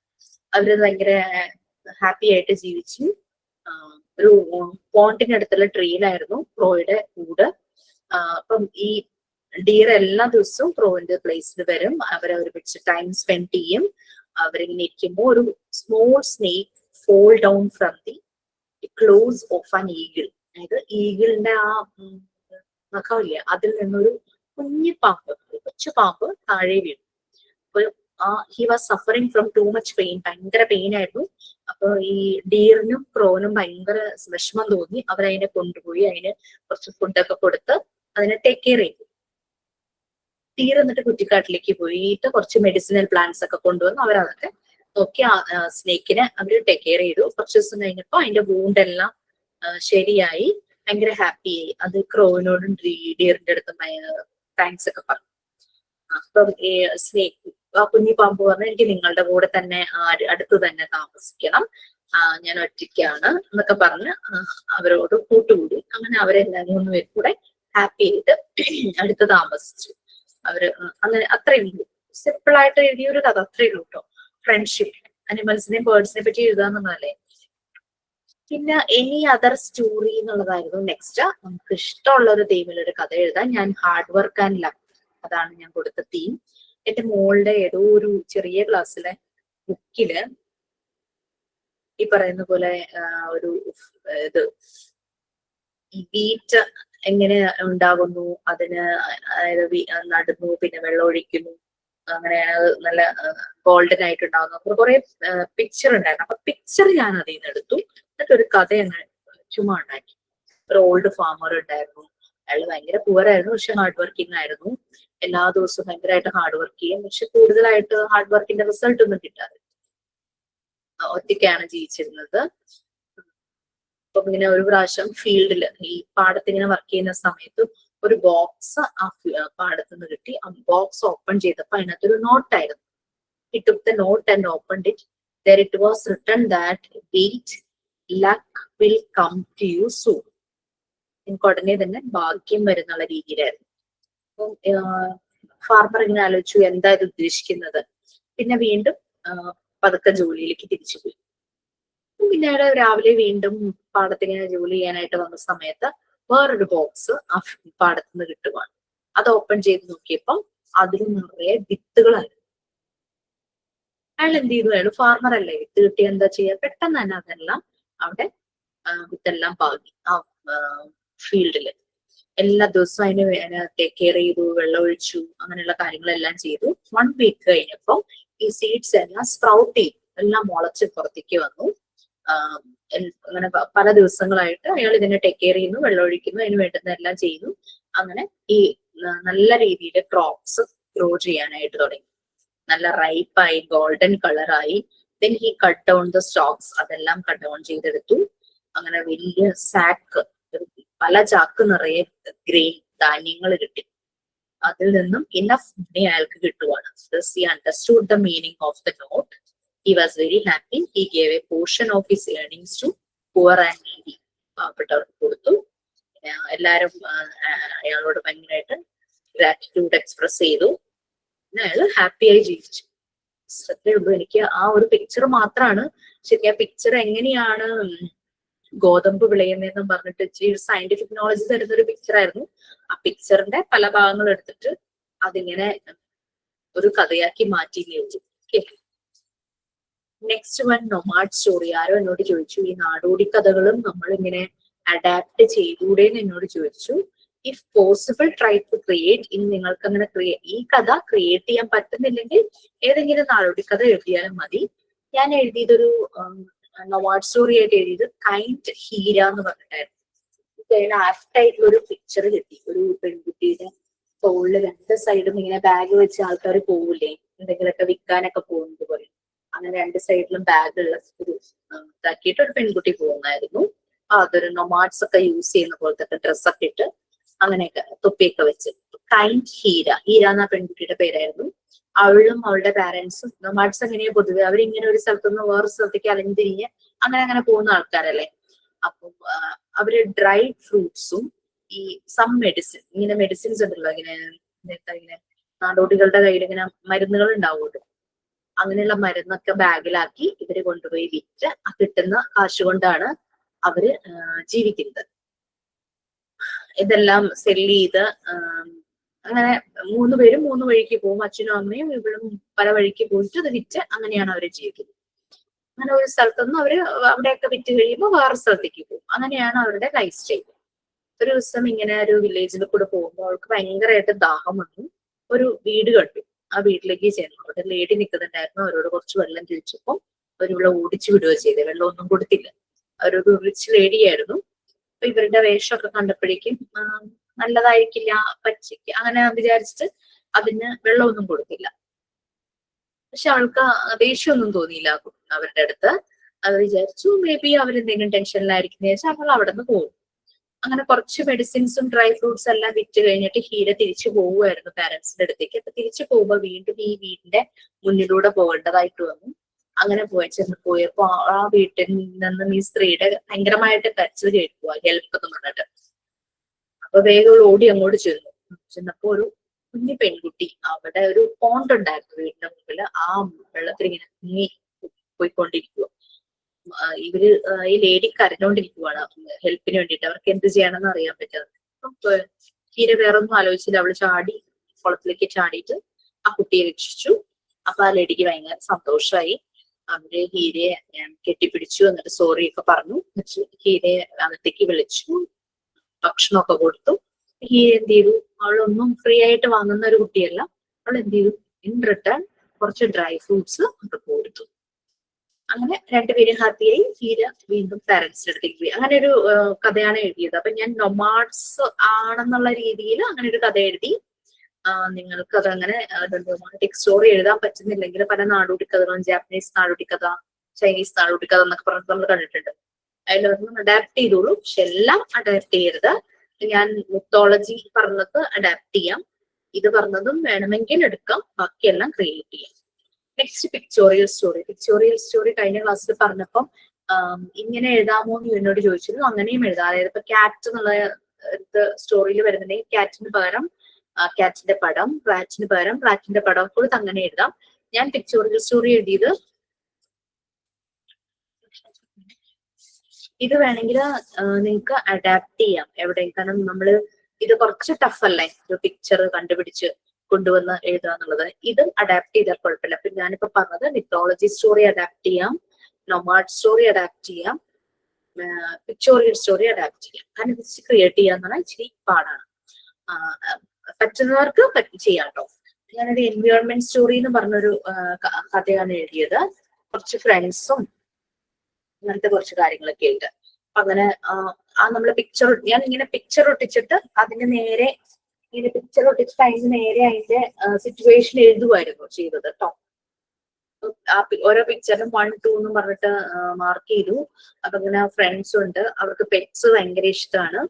അവര് ഭയങ്കര ഹാപ്പി ആയിട്ട് ജീവിച്ചു. ഒരു പോണ്ടിനടുത്തുള്ള ട്രീയിലായിരുന്നു ക്രോയുടെ കൂട്. അപ്പം ഈ ഡീർ എല്ലാ ദിവസവും ക്രോവിന്റെ പ്ലേസിൽ വരും, അവരെ ഒരുമിച്ച് ടൈം സ്പെൻഡ് ചെയ്യും. അവരിങ്ങനെ ഇരിക്കുമ്പോൾ ഒരു small snake fall down from the close of an eagle. അതായത് ഈഗിളിന്റെ ആ നഖമില്ല, അതിൽ നിന്നൊരു കുഞ്ഞു പാമ്പ്, കൊച്ചു പാമ്പ് താഴെ വീണു. അപ്പൊ he was suffering from too much pain, ഭയങ്കര പെയിൻ ആയിരുന്നു. അപ്പൊ ഈ ഡീറിനും ക്രോനും ഭയങ്കര വിഷമം തോന്നി. അവരതിനെ കൊണ്ടുപോയി അതിന് കുറച്ച് ഫുഡൊക്കെ കൊടുത്ത് അതിനെ ടേക്ക് കെയർ ചെയ്തു. ഡീർ എന്നിട്ട് കുറ്റിക്കാട്ടിലേക്ക് പോയിട്ട് കുറച്ച് മെഡിസിനൽ പ്ലാന്റ്സ് ഒക്കെ കൊണ്ടുവന്ന് അവരതൊക്കെ നോക്കി സ്നേക്കിനെ അവര് ടേക്ക് കെയർ ചെയ്തു. കുറച്ച് ദിവസം കഴിഞ്ഞപ്പോ അതിന്റെ വൂണ്ടെല്ലാം ശരിയായി, ഭയങ്കര ഹാപ്പി ആയി. അത് ക്രോവിനോടും ഡീറിന്റെ അടുത്തും താങ്ക്സ് ഒക്കെ പറഞ്ഞു. അപ്പം ഈ സ്നേക്ക് ആ കുഞ്ഞി പാമ്പ് പറഞ്ഞു, എനിക്ക് നിങ്ങളുടെ കൂടെ തന്നെ അടുത്ത് തന്നെ താമസിക്കണം, ഞാൻ ഒറ്റയ്ക്കാണ് എന്നൊക്കെ പറഞ്ഞ് അവരോട് കൂട്ടുകൂടി. അങ്ങനെ അവരെല്ലാരും 3 പേരും കൂടെ ഹാപ്പി ആയിട്ട് അടുത്ത് താമസിച്ചു. അവര് അങ്ങനെ അത്രയും സിമ്പിൾ ആയിട്ട് എഴുതിയ ഒരു കഥ, അത്രയേ ഉള്ളൂ കേട്ടോ. ഫ്രണ്ട്ഷിപ്പ്, അനിമൽസിനെയും ബേർഡ്സിനെ പറ്റി എഴുതാന്നുള്ളതല്ലേ. പിന്നെ എനി അതർ സ്റ്റോറി എന്നുള്ളതായിരുന്നു നെക്സ്റ്റ്. നമുക്ക് ഇഷ്ടമുള്ള ഒരു തീമിലൊരു കഥ എഴുതാൻ. ഞാൻ ഹാർഡ് വർക്ക് ആൻഡ് ലക്ക്, അതാണ് ഞാൻ കൊടുത്ത തീം. എന്റെ മോളുടെ ഏതോ ഒരു ചെറിയ ക്ലാസ്സിലെ ബുക്കില് ഈ പറയുന്ന പോലെ ഒരു ഇത് ഈ വീറ്റ് എങ്ങനെ ഉണ്ടാകുന്നു, അതിന് അതായത് നടുന്നു, പിന്നെ വെള്ളം ഒഴിക്കുന്നു, അങ്ങനെ നല്ല ഗോൾഡൻ ആയിട്ട് ഉണ്ടാകുന്നു. അപ്പൊ കുറെ പിക്ചർ ഉണ്ടായിരുന്നു. അപ്പൊ പിക്ചർ ഞാൻ അതിൽ നിന്ന് എടുത്തു, എന്നിട്ട് ഒരു കഥ അങ്ങനെ ചുമ്മാ ഉണ്ടാക്കി. ഒരു ഓൾഡ് ഫാമർ ഉണ്ടായിരുന്നു, അയാൾ ഭയങ്കര പുവറായിരുന്നു, പക്ഷെ ഹാർഡ് വർക്കിംഗ് ആയിരുന്നു. എല്ലാ ദിവസവും ഭയങ്കരമായിട്ട് ഹാർഡ് വർക്ക് ചെയ്യും, പക്ഷെ കൂടുതലായിട്ട് ഹാർഡ് വർക്കിന്റെ റിസൾട്ട് ഒന്നും കിട്ടാതെ ഒറ്റയ്ക്കാണ് ജീവിച്ചിരുന്നത്. അപ്പം ഇങ്ങനെ ഒരു പ്രാവശ്യം ഫീൽഡിൽ ഈ പാടത്ത് ഇങ്ങനെ വർക്ക് ചെയ്യുന്ന സമയത്ത് ഒരു ബോക്സ് ആ പാടത്ത് നിന്ന് കിട്ടി. ആ ബോക്സ് ഓപ്പൺ ചെയ്തപ്പോ അതിനകത്തൊരു നോട്ടായിരുന്നു. He took the note and opened it. There it was written that wait, luck will come to you soon. എനിക്ക് ഉടനെ തന്നെ ഭാഗ്യം വരുന്നുള്ള രീതിയിലായിരുന്നു. അപ്പം ഫാർമർ ഇങ്ങനെ ആലോചിച്ചു എന്താ ഇത് ഉദ്ദേശിക്കുന്നത്. പിന്നെ വീണ്ടും പതുക്കെ ജോലിയിലേക്ക് തിരിച്ചുപോയി. പിന്നീട് രാവിലെ വീണ്ടും പാടത്തിങ്ങനെ ജോലി ചെയ്യാനായിട്ട് വന്ന സമയത്ത് വേറൊരു ബോക്സ് ആ പാടത്തുനിന്ന് കിട്ടുവാണ്. അത് ഓപ്പൺ ചെയ്ത് നോക്കിയപ്പം അതിൽ നിറയെ വിത്തുകളായിരുന്നു. അയാൾ എന്ത് ചെയ്തു, അയാൾ ഫാർമർ അല്ലേ, വിത്ത് കിട്ടിയ എന്താ ചെയ്യുക, പെട്ടെന്ന് തന്നെ അതെല്ലാം അവിടെ വിത്തെല്ലാം പാകി ആ ഫീൽഡില്. എല്ലാ ദിവസവും അതിന് ടേക്ക് കെയർ ചെയ്തു, വെള്ളം ഒഴിച്ചു, അങ്ങനെയുള്ള കാര്യങ്ങളെല്ലാം ചെയ്തു. 1 വീക്ക് കഴിഞ്ഞപ്പോൾ ഈ സീഡ്സ് എല്ലാം സ്പ്രൗട്ട് ചെയ്തു, എല്ലാം മുളച്ച് പുറത്തേക്ക് വന്നു. അങ്ങനെ പല ദിവസങ്ങളായിട്ട് അയാൾ ഇതിനെ ടേക്ക് കെയർ ചെയ്യുന്നു, വെള്ളം ഒഴിക്കുന്നു, അതിന് വേണ്ടുന്ന എല്ലാം ചെയ്യുന്നു. അങ്ങനെ ഈ നല്ല രീതിയിൽ ക്രോപ്സ് ഗ്രോ ചെയ്യാനായിട്ട് തുടങ്ങി. നല്ല റൈപ്പായി, ഗോൾഡൻ കളറായി. Then he cut down the stalks, അതെല്ലാം കട്ട് ഡൗൺ ചെയ്തെടുത്തു. അങ്ങനെ വലിയ സാക്ക്, പല ചാക്ക് നിറയെ ഗ്രെയിൻ ധാന്യങ്ങൾ കിട്ടി. അതിൽ നിന്നും ഇനഫ് മണി അയാൾക്ക് കിട്ടുവാണ്. He understood the meaning of the note. He was very happy. He gave a portion of his earnings to poor and needy. പാവപ്പെട്ടവർക്ക് കൊടുത്തു. എല്ലാരും അയാളോട് ഭയങ്കരമായിട്ട് ഗ്രാറ്റിറ്റ്യൂഡ് എക്സ്പ്രസ് ചെയ്തു. അയാൾ ഹാപ്പിയായി ജീവിച്ചു. അത്രേ ഉള്ളൂ. എനിക്ക് ആ ഒരു പിക്ചർ മാത്രമാണ് ശരി. ആ പിക്ചർ എങ്ങനെയാണ് ഗോതമ്പ് വിളയുന്നതെന്നും പറഞ്ഞിട്ട് ഇച്ചിരി സയന്റിഫിക് നോളജ് തരുന്ന ഒരു പിക്ചർ ആയിരുന്നു. ആ പിക്ചറിന്റെ പല ഭാഗങ്ങൾ എടുത്തിട്ട് അതിങ്ങനെ ഒരു കഥയാക്കി മാറ്റിയേ ഉള്ളൂ. Next one nomad story. ആരോ എന്നോട് ചോദിച്ചു ഈ നാടോടി കഥകളും നമ്മൾ ഇങ്ങനെ അഡാപ്റ്റ് ചെയ്തൂടെന്ന് എന്നോട് ചോദിച്ചു. If possible try to create. ഇനി നിങ്ങൾക്ക് അങ്ങനെ ഈ കഥ ക്രിയേറ്റ് ചെയ്യാൻ പറ്റുന്നില്ലെങ്കിൽ ഏതെങ്കിലും നാടോടി കഥ എഴുതിയാലും മതി. ഞാൻ എഴുതിയതൊരു നൊമാഡ് സ്റ്റോറി ആയിട്ട് എഴുതിയത് കൈൻഡ് ഹീര എന്ന് പറഞ്ഞിട്ടായിരുന്നു. ആപ്റ്റ് ആയിട്ടുള്ള ഒരു പിക്ചർ കിട്ടി. ഒരു പെൺകുട്ടിയുടെ തോളില് 2 സൈഡും ഇങ്ങനെ ബാഗ് വെച്ച് ആൾക്കാർ പോവില്ലേ എന്തെങ്കിലുമൊക്കെ വിൽക്കാനൊക്കെ പോകുന്നത് പോലെ. അങ്ങനെ രണ്ട് സൈഡിലും ബാഗുള്ള ഒരു ഇതാക്കിയിട്ട് ഒരു പെൺകുട്ടി പോകുന്നായിരുന്നു. അതൊരു നൊമാഡ്സ് ഒക്കെ യൂസ് ചെയ്യുന്ന പോലത്തെ ഡ്രസ്സൊക്കെ ഇട്ട് അങ്ങനെയൊക്കെ തൊപ്പിയൊക്കെ വെച്ച്. കൈൻഡ് ഹീര, ഹീര എന്ന പെൺകുട്ടിയുടെ പേരായിരുന്നു. അവളും അവളുടെ പാരന്റ്സും, നൊമാഡ്സ് എങ്ങനെയാ പൊതുവെ അവരിങ്ങനെ ഒരു സ്ഥലത്തുനിന്ന് വേറെ സ്ഥലത്തേക്ക് അലഞ്ഞിരിഞ്ഞ് അങ്ങനെ പോകുന്ന ആൾക്കാരല്ലേ. അപ്പം അവര് ഡ്രൈഡ് ഫ്രൂട്ട്സും ഈ സം മെഡിസിൻ, ഇങ്ങനെ മെഡിസിൻസ് ഉണ്ടല്ലോ, ഇങ്ങനെ നാടോടികളുടെ കയ്യിൽ ഇങ്ങനെ മരുന്നുകൾ ഉണ്ടാവുമല്ലോ, അങ്ങനെയുള്ള മരുന്നൊക്കെ ബാഗിലാക്കി ഇവര് കൊണ്ടുപോയി വിറ്റ് ആ കിട്ടുന്ന കാശ് കൊണ്ടാണ് അവര് ജീവിക്കുന്നത്. ഇതെല്ലാം സെല്ല് ചെയ്ത് അങ്ങനെ 3 പേരും 3 വഴിക്ക് പോകും. അച്ഛനും അമ്മയും ഇവളും പല വഴിക്ക് പോയിട്ട് അത് വിറ്റ് അങ്ങനെയാണ് അവര് ജീവിക്കുന്നത്. അങ്ങനെ ഒരു സ്ഥലത്തുനിന്ന് അവര് അവിടെയൊക്കെ വിറ്റ് കഴിയുമ്പോൾ വേറെ സ്ഥലത്തേക്ക് പോകും. അങ്ങനെയാണ് അവരുടെ ലൈഫ് സ്റ്റൈൽ. ഒരു ദിവസം ഇങ്ങനെ ഒരു വില്ലേജിൽ കൂടെ പോകുമ്പോൾ അവൾക്ക് ഭയങ്കരമായിട്ട് ദാഹം വന്നു. ഒരു വീട് കണ്ടു. ആ വീട്ടിലേക്ക് ചെന്നു. അവിടെ ലേഡി നിൽക്കുന്നുണ്ടായിരുന്നു. അവരോട് കുറച്ച് വെള്ളം ചോദിച്ചപ്പോൾ അവരിവിടെ ഓടിച്ചു വിടുകയോ ചെയ്തത്. വെള്ളം ഒന്നും കൊടുത്തില്ല. അവരൊരു റിച്ച് ലേഡി ആയിരുന്നു. അപ്പൊ ഇവരുടെ വേഷമൊക്കെ കണ്ടപ്പോഴേക്കും നല്ലതായിരിക്കില്ല, പച്ചയ്ക്ക് അങ്ങനെ വിചാരിച്ചിട്ട് അതിന് വെള്ളമൊന്നും കൊടുത്തില്ല. പക്ഷെ അവൾക്ക് ദേഷ്യമൊന്നും തോന്നിയില്ല അവരുടെ അടുത്ത്. അത് വിചാരിച്ചു മേ ബി അവരെന്തെങ്കിലും ടെൻഷനിലായിരിക്കും വെച്ചാൽ അവൾ അവിടെ നിന്ന് പോകും. അങ്ങനെ കുറച്ച് മെഡിസിൻസും ഡ്രൈ ഫ്രൂട്ട്സ് എല്ലാം വിറ്റ് കഴിഞ്ഞിട്ട് ഹീര തിരിച്ചു പോവുമായിരുന്നു പാരന്റ്സിന്റെ അടുത്തേക്ക്. അപ്പൊ തിരിച്ചു പോകുമ്പോ വീണ്ടും ഈ വീടിന്റെ മുന്നിലൂടെ പോകേണ്ടതായിട്ട് വന്നു. അങ്ങനെ പോയപ്പോ ആ വീട്ടിൽ നിന്നും ഈ സ്ത്രീയുടെ ഭയങ്കരമായിട്ട് കരച്ചിൽ കേൾക്കുക, ഹെൽപ്പ് എന്ന് പറഞ്ഞിട്ട്. അപ്പൊ വേഗം ഓടി അങ്ങോട്ട് ചെന്നപ്പോ ഒരു കുഞ്ഞു പെൺകുട്ടി, അവിടെ ഒരു പോണ്ട് ഉണ്ടായിരുന്നു വീടിന്റെ മുമ്പില്, ആ വെള്ളത്തിൽ ഇങ്ങനെ മുങ്ങി പോയിക്കൊണ്ടിരിക്കുക. ഇവര് ഈ ലേഡി കരഞ്ഞോണ്ടിരിക്കുവാണ് ഹെൽപ്പിന് വേണ്ടിയിട്ട്. അവർക്ക് എന്ത് ചെയ്യണമെന്ന് അറിയാൻ പറ്റാതെ ഹീര വേറൊന്നും ആലോചിച്ചില്ല. അവള് ചാടി കുളത്തിലേക്ക് ചാടിയിട്ട് ആ കുട്ടിയെ രക്ഷിച്ചു. അപ്പൊ ആ ലേഡിക്ക് ഭയങ്കര സന്തോഷമായി. അവര് ഹീരയെ കെട്ടിപ്പിടിച്ചു. എന്നിട്ട് സോറി ഒക്കെ പറഞ്ഞു. ഹീരയെ അകത്തേക്ക് വിളിച്ചു, ഭക്ഷണമൊക്കെ കൊടുത്തു. ഹീര എന്ത് ചെയ്തു, അവളൊന്നും ഫ്രീ ആയിട്ട് വാങ്ങുന്ന ഒരു കുട്ടിയല്ല. അവൾ എന്ത് ചെയ്തു, ഇൻ റിട്ടേൺ കുറച്ച് ഡ്രൈ ഫ്രൂട്ട്സ് അവർക്ക് കൊടുത്തു. അങ്ങനെ രണ്ടുപേരും ഹാപ്പിയായി. ഹീര വീണ്ടും പാരന്റ്സിന്റെ അടുത്തേക്ക് പോയി. അങ്ങനെ ഒരു കഥയാണ് എഴുതിയത്. അപ്പൊ ഞാൻ നൊമാഡ്സ് ആണെന്നുള്ള രീതിയിൽ അങ്ങനെ ഒരു കഥ എഴുതി. നിങ്ങൾക്ക് അതങ്ങനെ റൊമാൻറ്റിക് സ്റ്റോറി എഴുതാൻ പറ്റുന്നില്ലെങ്കിൽ പല നാടോടി കഥകളും, ജാപ്പനീസ് നാടോടി കഥ, ചൈനീസ് നാടോടി കഥ എന്നൊക്കെ പറഞ്ഞിട്ട് നമ്മൾ കണ്ടിട്ടുണ്ട്. അതിലൊന്നും അഡാപ്റ്റ് ചെയ്തോളൂ. പക്ഷെ എല്ലാം അഡാപ്റ്റ് ചെയ്യരുത്. ഞാൻ മിത്തോളജി പറഞ്ഞത് അഡാപ്റ്റ് ചെയ്യാം, ഇത് പറഞ്ഞതും വേണമെങ്കിൽ എടുക്കാം, ബാക്കിയെല്ലാം ക്രിയേറ്റ് ചെയ്യാം. Next pictorial story. Pictorial story കഴിഞ്ഞ ക്ലാസ്സിൽ പറഞ്ഞപ്പം ഇങ്ങനെ എഴുതാമോ എന്ന് എന്നോട് ചോദിച്ചിരുന്നു. അങ്ങനെയും എഴുതാം. അതായത് ഇപ്പൊ ക്യാറ്റ് എന്നുള്ള സ്റ്റോറിയിൽ വരുന്നുണ്ടെങ്കിൽ ക്യാറ്റിന് പകരം ക്യാറ്റിന്റെ പടം, റാറ്റിന് പകരം റാറ്റിന്റെ പടം കൊടുത്ത് അങ്ങനെ എഴുതാം. ഞാൻ പിക്ചോറിയൽ സ്റ്റോറി എഴുതിയത് ഇത് വേണമെങ്കിൽ നിങ്ങൾക്ക് അഡാപ്റ്റ് ചെയ്യാം എവിടെ. കാരണം നമ്മള് ഇത് കുറച്ച് ടഫ് അല്ലേ, ഒരു പിക്ചർ കണ്ടുപിടിച്ച് കൊണ്ടുവന്ന് എഴുതുക എന്നുള്ളത്. ഇതും അഡാപ്റ്റ് ചെയ്താൽ കുഴപ്പമില്ല. അപ്പൊ ഞാനിപ്പോ പറഞ്ഞത് മിത്തോളജി സ്റ്റോറി അഡാപ്റ്റ് ചെയ്യാം, നൊമാഡ് സ്റ്റോറി അഡാപ്റ്റ് ചെയ്യാം, പിക്ചോറിയൽ സ്റ്റോറി അഡാപ്റ്റ് ചെയ്യാം. കാരണം ഇത് ക്രിയേറ്റ് ചെയ്യാന്ന് പറഞ്ഞാൽ ഇച്ചിരി പാടാണ്. പറ്റുന്നവർക്ക് ചെയ്യാം കേട്ടോ. ഞാനൊരു എൻവയോൺമെന്റ് സ്റ്റോറി എന്ന് പറഞ്ഞൊരു കഥയാണ് എഴുതിയത്. കുറച്ച് ഫ്രണ്ട്സും അങ്ങനത്തെ കുറച്ച് കാര്യങ്ങളൊക്കെ ഉണ്ട്. അങ്ങനെ നമ്മള് ഞാൻ ഇങ്ങനെ പിക്ചർ ഒട്ടിച്ചിട്ട് അതിന് നേരെ ഇങ്ങനെ പിക്ചർ ഒട്ടിച്ചിട്ട് അതിന് നേരെ അതിന്റെ സിറ്റുവേഷൻ എഴുതുമായിരുന്നു ചെയ്തത് കേട്ടോ. ഓരോ പിക്ചറിനും 1, 2 എന്ന് പറഞ്ഞിട്ട് മാർക്ക് ചെയ്തു. അപ്പൊ അങ്ങനെ ഫ്രണ്ട്സും ഉണ്ട്, അവർക്ക് പെറ്റ്സ് ഭയങ്കര ഇഷ്ടമാണ്.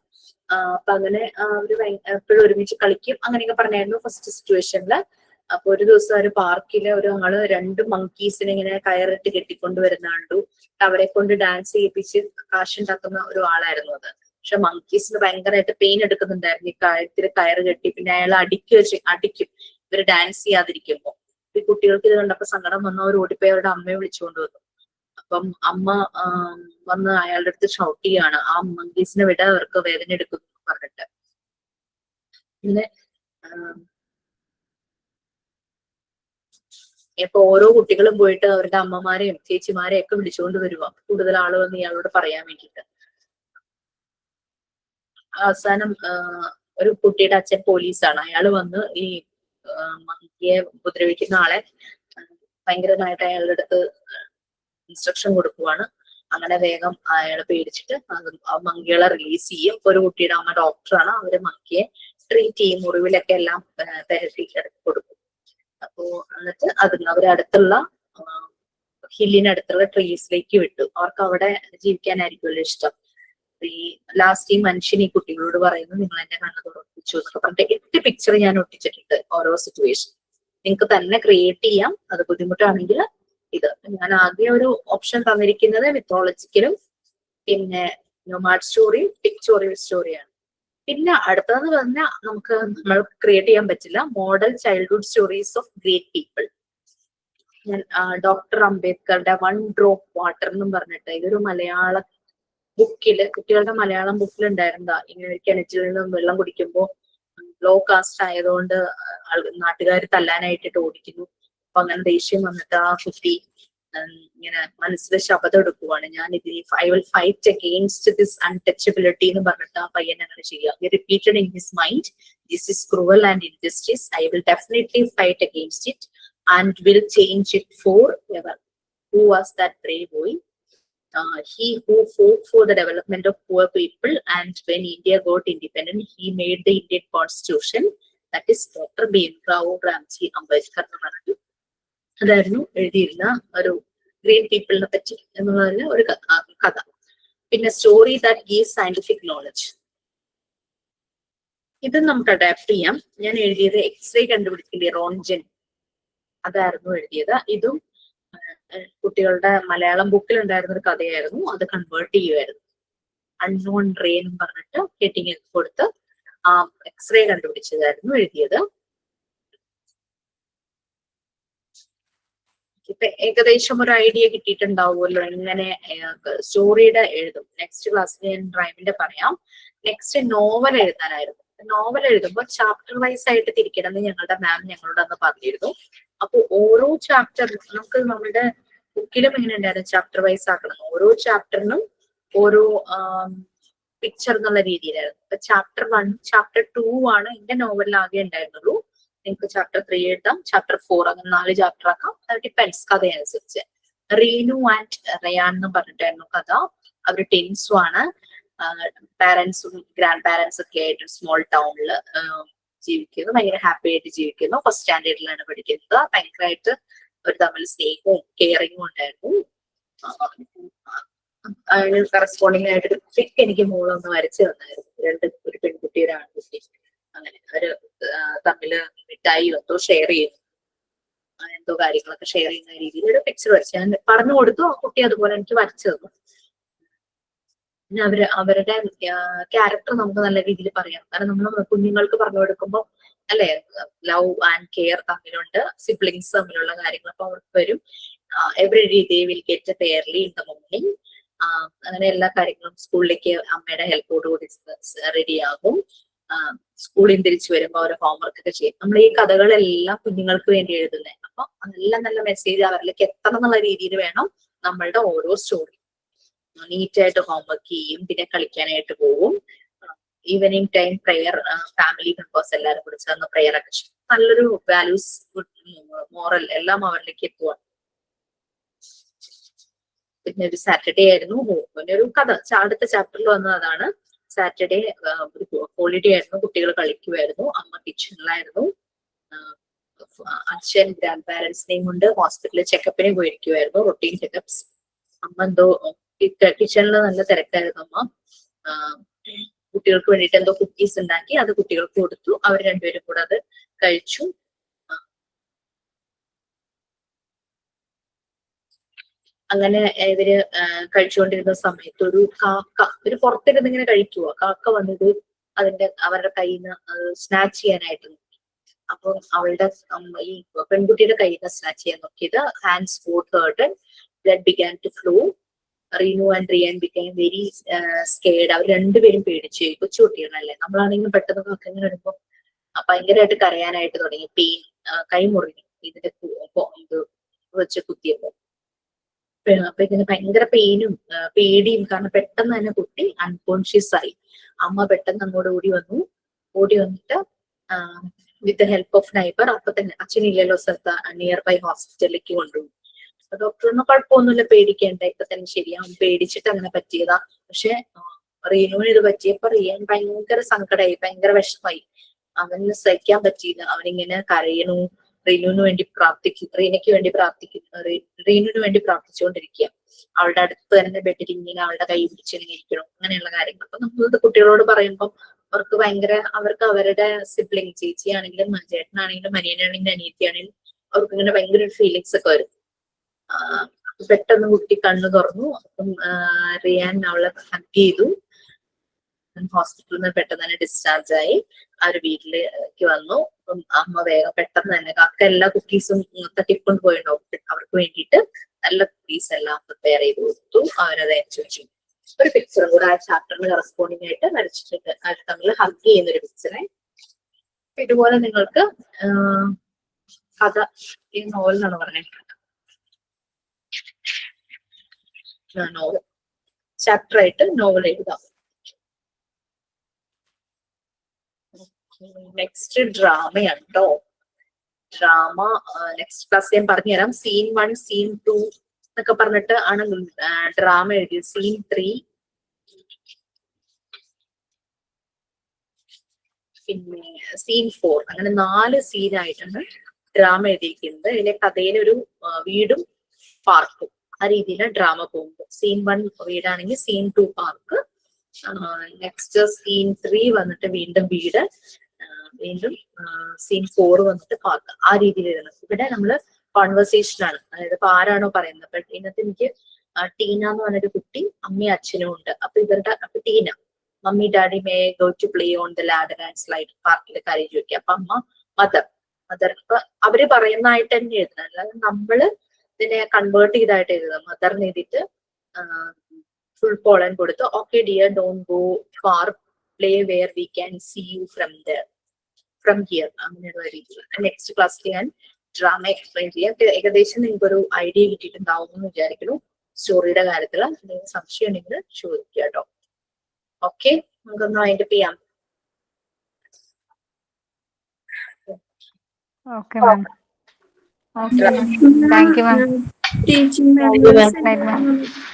അപ്പൊ അങ്ങനെ അവര് എപ്പോഴും ഒരുമിച്ച് കളിക്കും അങ്ങനെയൊക്കെ പറഞ്ഞായിരുന്നു ഫസ്റ്റ് സിറ്റുവേഷനില്. അപ്പൊ ഒരു ദിവസം ഒരു പാർക്കില് ആള് 2 മങ്കീസിനെ ഇങ്ങനെ കയറിട്ട് കെട്ടിക്കൊണ്ട് വരുന്ന കണ്ടു. അവരെ കൊണ്ട് ഡാൻസ് ചെയ്യിപ്പിച്ച് കാശുണ്ടാക്കുന്ന ഒരു ആളായിരുന്നു അത്. പക്ഷെ മങ്കീസിന് ഭയങ്കരമായിട്ട് പെയിൻ എടുക്കുന്നുണ്ടായിരുന്നു ഈ കഴുത്തിൽ കയറ് കെട്ടി. പിന്നെ അയാൾ അടിക്കും ഇവര് ഡാൻസ് ചെയ്യാതിരിക്കുമ്പോ. ഈ കുട്ടികൾക്ക് ഇത് കണ്ടപ്പോ സങ്കടം വന്നു. അവർ ഓടിപ്പോയി അവരുടെ അമ്മയെ വിളിച്ചുകൊണ്ട് വന്നു. അപ്പം അമ്മ വന്ന് അയാളുടെ അടുത്ത് ഷൗട്ട് ചെയ്യാണ്, ആ മങ്കീസിനെ വിട, അവർക്ക് വേദന എടുക്കുന്നു പറഞ്ഞിട്ട്. പിന്നെ ഇപ്പൊ ഓരോ കുട്ടികളും പോയിട്ട് അവരുടെ അമ്മമാരെയും ചേച്ചിമാരെയും ഒക്കെ വിളിച്ചുകൊണ്ട് വരുക, കൂടുതൽ ആള് വന്ന് ഇയാളോട് പറയാൻ വേണ്ടിയിട്ട്. അവസാനം ഒരു കുട്ടിയുടെ അച്ഛൻ പോലീസാണ്. അയാള് വന്ന് ഈ മങ്കിയെ ഉപദ്രവിക്കുന്ന ആളെ ഭയങ്കരമായിട്ട് അയാളുടെ അടുത്ത് ഇൻസ്ട്രക്ഷൻ കൊടുക്കുവാണ്. അങ്ങനെ വേഗം അയാളെ പേടിച്ചിട്ട് ആ മങ്കികളെ റിലീസ് ചെയ്യും. ഒരു കുട്ടിയുടെ അമ്മ ഡോക്ടറാണ്. അവര് മങ്കിയെ ട്രീറ്റ് ചെയ്യും, മുറിവിലൊക്കെ എല്ലാം തെരപ്പി കൊടുക്കും. അപ്പോ എന്നിട്ട് അതിന് അവരടുത്തുള്ള ഹില്ലിനടുത്തുള്ള ട്രീസിലേക്ക് വിട്ടു. അവർക്ക് അവിടെ ജീവിക്കാനായിരിക്കുമല്ലോ ഇഷ്ടം. ഈ ലാസ്റ്റ് ഈ മനുഷ്യൻ ഈ കുട്ടികളോട് പറയുന്നു, നിങ്ങൾ എന്റെ കണ്ണ് തുറപ്പിച്ചു എന്നൊക്കെ പറഞ്ഞിട്ട് 8 പിക്ചർ ഞാൻ ഒട്ടിച്ചിട്ടുണ്ട് ഓരോ സിറ്റുവേഷൻ. നിങ്ങൾക്ക് തന്നെ ക്രിയേറ്റ് ചെയ്യാം, അത് ബുദ്ധിമുട്ടാണെങ്കിൽ ഇത്. ഞാൻ ആദ്യം ഒരു ഓപ്ഷൻ തന്നിരിക്കുന്നത് മിത്തോളജിക്കലും പിന്നെ നൊമാഡ് സ്റ്റോറിയും പിക്ചോറിയൽ സ്റ്റോറിയാണ്. പിന്നെ അടുത്തതെന്ന് പറഞ്ഞാൽ നമ്മൾ ക്രിയേറ്റ് ചെയ്യാൻ പറ്റില്ല model childhood stories of great people. ഞാൻ ഡോക്ടർ അംബേദ്കറുടെ 1 ഡ്രോപ്പ് വാട്ടർ എന്നും പറഞ്ഞിട്ട്, ഇതൊരു മലയാള ബുക്കില്, കുട്ടികളുടെ മലയാളം ബുക്കിൽ ഉണ്ടായിരുന്നതാ. ഇങ്ങനെ ഒരു കിണറ്റിൽ നിന്നും വെള്ളം കുടിക്കുമ്പോൾ ലോ കാസ്റ്റ് ആയതുകൊണ്ട് നാട്ടുകാർ തല്ലാനായിട്ടിട്ട് ഓടിക്കുന്നു. അപ്പൊ അങ്ങനെ ദേഷ്യം വന്നിട്ട് ആ കുട്ടി ഇങ്ങനെ മനസ്സിലെ ശബ്ദം എടുക്കുവാണ്, ഞാൻ ഇതിന് I will fight against this untouchability എന്ന് പറഞ്ഞിട്ട് ആ പയ്യൻ അങ്ങനെ ചെയ്യുക. Repeated in his mind, this is cruel and injustice, I will definitely fight against it and will change it forever. Who was that brave boy? He who fought for the development of poor people, and when India got independent, he made the Indian Constitution. That is Dr. Bhimrao Ramji Ambedkar എന്ന് പറഞ്ഞിട്ട് അതായിരുന്നു എഴുതിയിരുന്ന ഒരു great പീപ്പിളിനെ പറ്റി എന്നുള്ള ഒരു കഥ. പിന്നെ story that gives scientific knowledge, ഇത് നമുക്ക് അഡാപ്റ്റ് ചെയ്യാം. ഞാൻ എഴുതിയത് എക്സ്റേ കണ്ടുപിടിക്കില്ലേ റോൺജൻ, അതായിരുന്നു എഴുതിയത്. ഇതും കുട്ടികളുടെ മലയാളം ബുക്കിൽ ഉണ്ടായിരുന്ന ഒരു കഥയായിരുന്നു, അത് കൺവേർട്ട് ചെയ്യുമായിരുന്നു. അൺനോൺ റേ എന്ന് പറഞ്ഞിട്ട് ഹെഡിങ് കൊടുത്ത് എക്സ്റേ കണ്ടുപിടിച്ചതായിരുന്നു എഴുതിയത്. ഇപ്പൊ ഏകദേശം ഒരു ഐഡിയ കിട്ടിയിട്ടുണ്ടാവുമല്ലോ എങ്ങനെ സ്റ്റോറിയുടെ എഴുതും. നെക്സ്റ്റ് ക്ലാസ്സിൽ ഞാൻ റൈമിന്റെ പറയാം. നെക്സ്റ്റ് നോവൽ എഴുതാനായിരുന്നു. നോവൽ എഴുതുമ്പോൾ ചാപ്റ്റർ വൈസ് ആയിട്ട് തിരിക്കണം എന്ന് ഞങ്ങളുടെ മാം ഞങ്ങളോട് അന്ന് പറഞ്ഞിരുന്നു. അപ്പൊ ഓരോ ചാപ്റ്റർ നമുക്ക് നമ്മുടെ ബുക്കിലും എങ്ങനെ ഉണ്ടായിരുന്നു, ചാപ്റ്റർ വൈസ് ആക്കണം. ഓരോ ചാപ്റ്ററിനും ഓരോ പിക്ചർ എന്നുള്ള രീതിയിലായിരുന്നു. ഇപ്പൊ ചാപ്റ്റർ 1 ചാപ്റ്റർ 2 ആണ് എന്റെ നോവലിൽ ആകെ ഉണ്ടായിരുന്നുള്ളൂ. നിങ്ങൾക്ക് ചാപ്റ്റർ 3 എഴുതാം, ചാപ്റ്റർ 4 അങ്ങനെ 4 ചാപ്റ്റർ ആക്കാം. അത് ഡിപ്പെൻഡ്സ് കഥയനുസരിച്ച്. റീനു ആൻഡ് റയാൻ എന്ന് പറഞ്ഞിട്ടായിരുന്നു കഥ. അവര് ടെൻസും ആണ്. പാരന്റ്സും ഗ്രാൻഡ് പാരന്റ്സ് ഒക്കെ ആയിട്ട് സ്മോൾ ടൗണിൽ ജീവിക്കുന്നു, ഭയങ്കര ഹാപ്പി ആയിട്ട് ജീവിക്കുന്നു. ഫസ്റ്റ് സ്റ്റാൻഡേർഡിലാണ് പഠിക്കുന്നത്. ഭയങ്കരമായിട്ട് അവർ തമ്മിൽ സ്നേഹവും കെയറിങ്ങും ഉണ്ടായിരുന്നു. അതിന് കറസ്പോണ്ടിങ് ആയിട്ടൊരു പിക്ക് എനിക്ക് മോളൊന്ന് വരച്ചു തന്നായിരുന്നു. ഒരു പെൺകുട്ടി ഒരു ആൺകുട്ടി, അങ്ങനെ അവര് തമ്മില് മിഠായി എന്തോ ഷെയർ ചെയ്യുന്നു, എന്തോ കാര്യങ്ങളൊക്കെ ഷെയർ ചെയ്യുന്ന രീതിയിൽ ഒരു പിക്ചർ വരച്ചു ഞാൻ പറഞ്ഞു കൊടുത്തു. ആ കുട്ടി അതുപോലെ എനിക്ക് വരച്ചു തന്നു. പിന്നെ അവരുടെ ക്യാരക്ടർ നമുക്ക് നല്ല രീതിയിൽ പറയാം. കാരണം നമ്മൾ കുഞ്ഞുങ്ങൾക്ക് പറഞ്ഞു കൊടുക്കുമ്പോൾ അല്ലെ, ലവ് ആൻഡ് കെയർ തമ്മിലുണ്ട്, സിബ്ലിങ്സ് തമ്മിലുള്ള കാര്യങ്ങൾ അപ്പൊ അവർക്ക് വരും. Every day they will get fairly in the morning. അങ്ങനെ എല്ലാ കാര്യങ്ങളും സ്കൂളിലേക്ക് അമ്മയുടെ ഹെൽപ്പോടുകൂടി റെഡിയാകും. സ്കൂളിൽ നിന്ന് തിരിച്ചു വരുമ്പോൾ അവർ ഹോംവർക്ക് ഒക്കെ ചെയ്യും. നമ്മൾ ഈ കഥകളെല്ലാം കുഞ്ഞുങ്ങൾക്ക് വേണ്ടി എഴുതുന്നത്. അപ്പൊ നല്ല നല്ല മെസ്സേജ് അവരിലേക്ക് എത്തണം എന്നുള്ള രീതിയിൽ വേണം നമ്മളുടെ ഓരോ സ്റ്റോറി. നീറ്റായിട്ട് ഹോംവർക്ക് ചെയ്യും, പിന്നെ കളിക്കാനായിട്ട് പോകും. Evening time prayer, family members എല്ലാവരും കൂടി ചേർന്ന് പ്രെയർ ഒക്കെ ചെയ്യും. നല്ലൊരു വാല്യൂസ്, മോറൽ എല്ലാം അവരിലേക്ക് എത്തുക. പിന്നെ ഒരു സാറ്റർഡേ ആയിരുന്നു. പിന്നെ ഒരു കഥ അടുത്ത ചാപ്റ്ററിൽ വന്നത് അതാണ്. സാറ്റർഡേ ഒരു ഹോളിഡേ ആയിരുന്നു, കുട്ടികൾ കളിക്കുമായിരുന്നു. അമ്മ കിച്ചണിലായിരുന്നു. അച്ഛൻ ഗ്രാൻഡ് പാരന്റ്സിനെയും കൊണ്ട് ഹോസ്പിറ്റലിൽ ചെക്കപ്പിന് പോയിരിക്കുമായിരുന്നു, റൊട്ടീൻ ചെക്കപ്സ്. അമ്മ എന്തോ കിച്ചണിൽ നല്ല തിരക്കായിരുന്നു. അമ്മ കുട്ടികൾക്ക് വേണ്ടിയിട്ട് എന്തോ കുക്കീസ് ഉണ്ടാക്കി അത് കുട്ടികൾക്ക് കൊടുത്തു. അവർ രണ്ടുപേരും കൂടെ അത് കഴിച്ചു. അങ്ങനെ ഇവര് കഴിച്ചുകൊണ്ടിരുന്ന സമയത്ത് ഒരു കാക്ക, ഇവര് പുറത്തിരുന്ന് ഇങ്ങനെ കഴിക്കുക, കാക്ക വന്നത് അവരുടെ കയ്യിൽ നിന്ന് സ്നാച്ച് ചെയ്യാനായിട്ട് നോക്കി. അപ്പൊ അവളുടെ ഈ പെൺകുട്ടിയുടെ കയ്യിൽ നിന്ന് സ്നാച്ച് ചെയ്യാൻ നോക്കിയത്. Hands both hurted, blood began to flow. Reenu and Riyan became very scared. അവർ രണ്ടുപേരും പേടിച്ചു. കൊച്ചുകുട്ടികളല്ലേ, നമ്മളാണെങ്കിലും പെട്ടെന്ന് കാക്ക ഇങ്ങനെ വരുമ്പോ ഭയങ്കരമായിട്ട് കരയാനായിട്ട് തുടങ്ങി. പെയിൻ, കൈ മുറിഞ്ഞു ഇതിന്റെ ഇത് വെച്ച് കുത്തിയപ്പോ. അപ്പൊ ഇതിന് ഭയങ്കര പെയിനും പേടിയും, കാരണം പെട്ടെന്ന് തന്നെ കുട്ടി അൺകോൺഷ്യസ് ആയി. അമ്മ പെട്ടെന്ന് അങ്ങോട്ട് ഓടി വന്നിട്ട് with the help of neighbour, അപ്പൊ തന്നെ അച്ഛനില്ലല്ലോ സ്ഥലത്ത്, നിയർ ബൈ ഹോസ്പിറ്റലിലേക്ക് കൊണ്ടുപോയി. ഡോക്ടറൊന്നും കുഴപ്പമൊന്നുമില്ല, പേടിക്കേണ്ട, ഇപ്പൊ തന്നെ ശരിയാവും, പേടിച്ചിട്ട് അങ്ങനെ പറ്റിയതാ. പക്ഷെ റീനുവിന് ഇത് പറ്റിയപ്പോ റിയാൻ ഭയങ്കര സങ്കടമായി, ഭയങ്കര വിഷമായി. അവന് സഹിക്കാൻ പറ്റിയില്ല. അവനിങ്ങനെ കരയണു, റീനുവിന് വേണ്ടി റീനുവിന് വേണ്ടി പ്രാർത്ഥിച്ചുകൊണ്ടിരിക്കുക. അവളുടെ അടുത്ത് തന്നെ ബെഡിൽ ഇങ്ങനെ അവളുടെ കൈ പിടിച്ചിങ്ങനെ ഇരിക്കണം, അങ്ങനെയുള്ള കാര്യങ്ങൾ. അപ്പൊ നമ്മൾ കുട്ടികളോട് പറയുമ്പോൾ അവർക്ക് ഭയങ്കര, അവർക്ക് അവരുടെ സിബ്ലിംഗ്, ചേച്ചിയാണെങ്കിലും ചേട്ടനാണെങ്കിലും അനിയനാണെങ്കിലും അനിയത്തിയാണെങ്കിലും അവർക്ക് ഇങ്ങനെ ഭയങ്കര ഫീലിങ്സ് ഒക്കെ വരും. പെട്ടെന്ന് കുട്ടി കണ്ണു തുറന്നു. അപ്പം റിയാൻ അവളെ ഹഗ് ചെയ്തു. ഹോസ്പിറ്റലിൽ നിന്ന് പെട്ടെന്ന് തന്നെ ഡിസ്ചാർജ് ആയി. ആ ഒരു വീട്ടിലേക്ക് വന്നു. അമ്മ വേഗം പെട്ടെന്ന് തന്നെ കാക്ക എല്ലാ കുക്കീസും തട്ടിക്കൊണ്ട് പോയിട്ടുണ്ടാവും. അവർക്ക് വേണ്ടിയിട്ട് നല്ല കുക്കീസ് എല്ലാം പ്രിപ്പയർ ചെയ്ത് കൊടുത്തു. അവരത് വെച്ചു. ഒരു പിക്ചറും കൂടെ ആ ചാപ്റ്ററിന് കറസ്പോണ്ടിങ് ആയിട്ട് വരച്ചിട്ടുണ്ട്. അവർ തമ്മിൽ ഹഗ് ചെയ്യുന്ന ഒരു പിക്ചറെ. ഇതുപോലെ നിങ്ങൾക്ക് കഥ, ഈ നോവൽ എന്നാണ് പറഞ്ഞത്, നോവൽ ചാപ്റ്റർ ആയിട്ട് നോവൽ എഴുതാം. നെക്സ്റ്റ് ഡ്രാമയാണ് കേട്ടോ. ഡ്രാമ നെക്സ്റ്റ് ക്ലാസ് ഞാൻ പറഞ്ഞുതരാം. സീൻ 1, സീൻ 2 എന്നൊക്കെ പറഞ്ഞിട്ട് ആണ് ഡ്രാമ എഴുതിയത്. സീൻ 3, പിന്നെ സീൻ 4, അങ്ങനെ 4 സീനായിട്ടാണ് ഡ്രാമ എഴുതിയിരിക്കുന്നത്. ഇതിലെ കഥയിലെ ഒരു വീടും പാർക്കും ആ രീതിയിലാണ് ഡ്രാമ പോകുന്നത്. സീൻ 1 വീടാണെങ്കിൽ സീൻ 2 പാർക്ക്, നെക്സ്റ്റ് സീൻ 3 വന്നിട്ട് വീണ്ടും വീട്, വീണ്ടും സീൻ 4 വന്നിട്ട് പാർക്ക്, ആ രീതിയിൽ എഴുതണം. ഇവിടെ നമ്മള് കോൺവെർസേഷനാണ്, അതായത് ഇപ്പൊ ആരാണോ പറയുന്നത്. അപ്പൊ ഇതിനകത്ത് എനിക്ക് ടീന എന്ന് പറഞ്ഞൊരു കുട്ടി അമ്മയും അച്ഛനും ഉണ്ട്. അപ്പൊ അപ്പൊ Tina, mummy daddy may go to play on the ladder and slide, പാർക്കിൽ കാര്യം ചോദിക്കുക. അപ്പൊ അമ്മ മദർ. ഇപ്പൊ അവര് പറയുന്നതായിട്ട് തന്നെ എഴുതണം, അല്ലാതെ നമ്മള് ഇതിനെ കൺവേർട്ട് ചെയ്തായിട്ട് എഴുതാം. മദറിന് എഴുതിയിട്ട് ഫുൾ പോളൻ കൊടുത്ത് okay dear don't go far, play where we can see you from here, അങ്ങനെയുള്ള രീതിയിൽ. നെക്സ്റ്റ് ക്ലാസ്സിൽ ഞാൻ ഡ്രാമ എക്സ്പ്ലെയിൻ ചെയ്യാം. ഏകദേശം നിങ്ങൾക്ക് ഒരു ഐഡിയ കിട്ടിയിട്ടുണ്ടാവും എന്ന് വിചാരിക്കുന്നു സ്റ്റോറിയുടെ കാര്യത്തിൽ. എന്തെങ്കിലും സംശയം ഉണ്ടെങ്കിൽ ചോദിക്കുക കേട്ടോ. ഓക്കെ, നമുക്കൊന്ന് വൈൻഡപ്പ് ചെയ്യാം. Okay, ma'am. Okay, ma'am. Thank you, ma'am. Teaching Thank you, ma'am.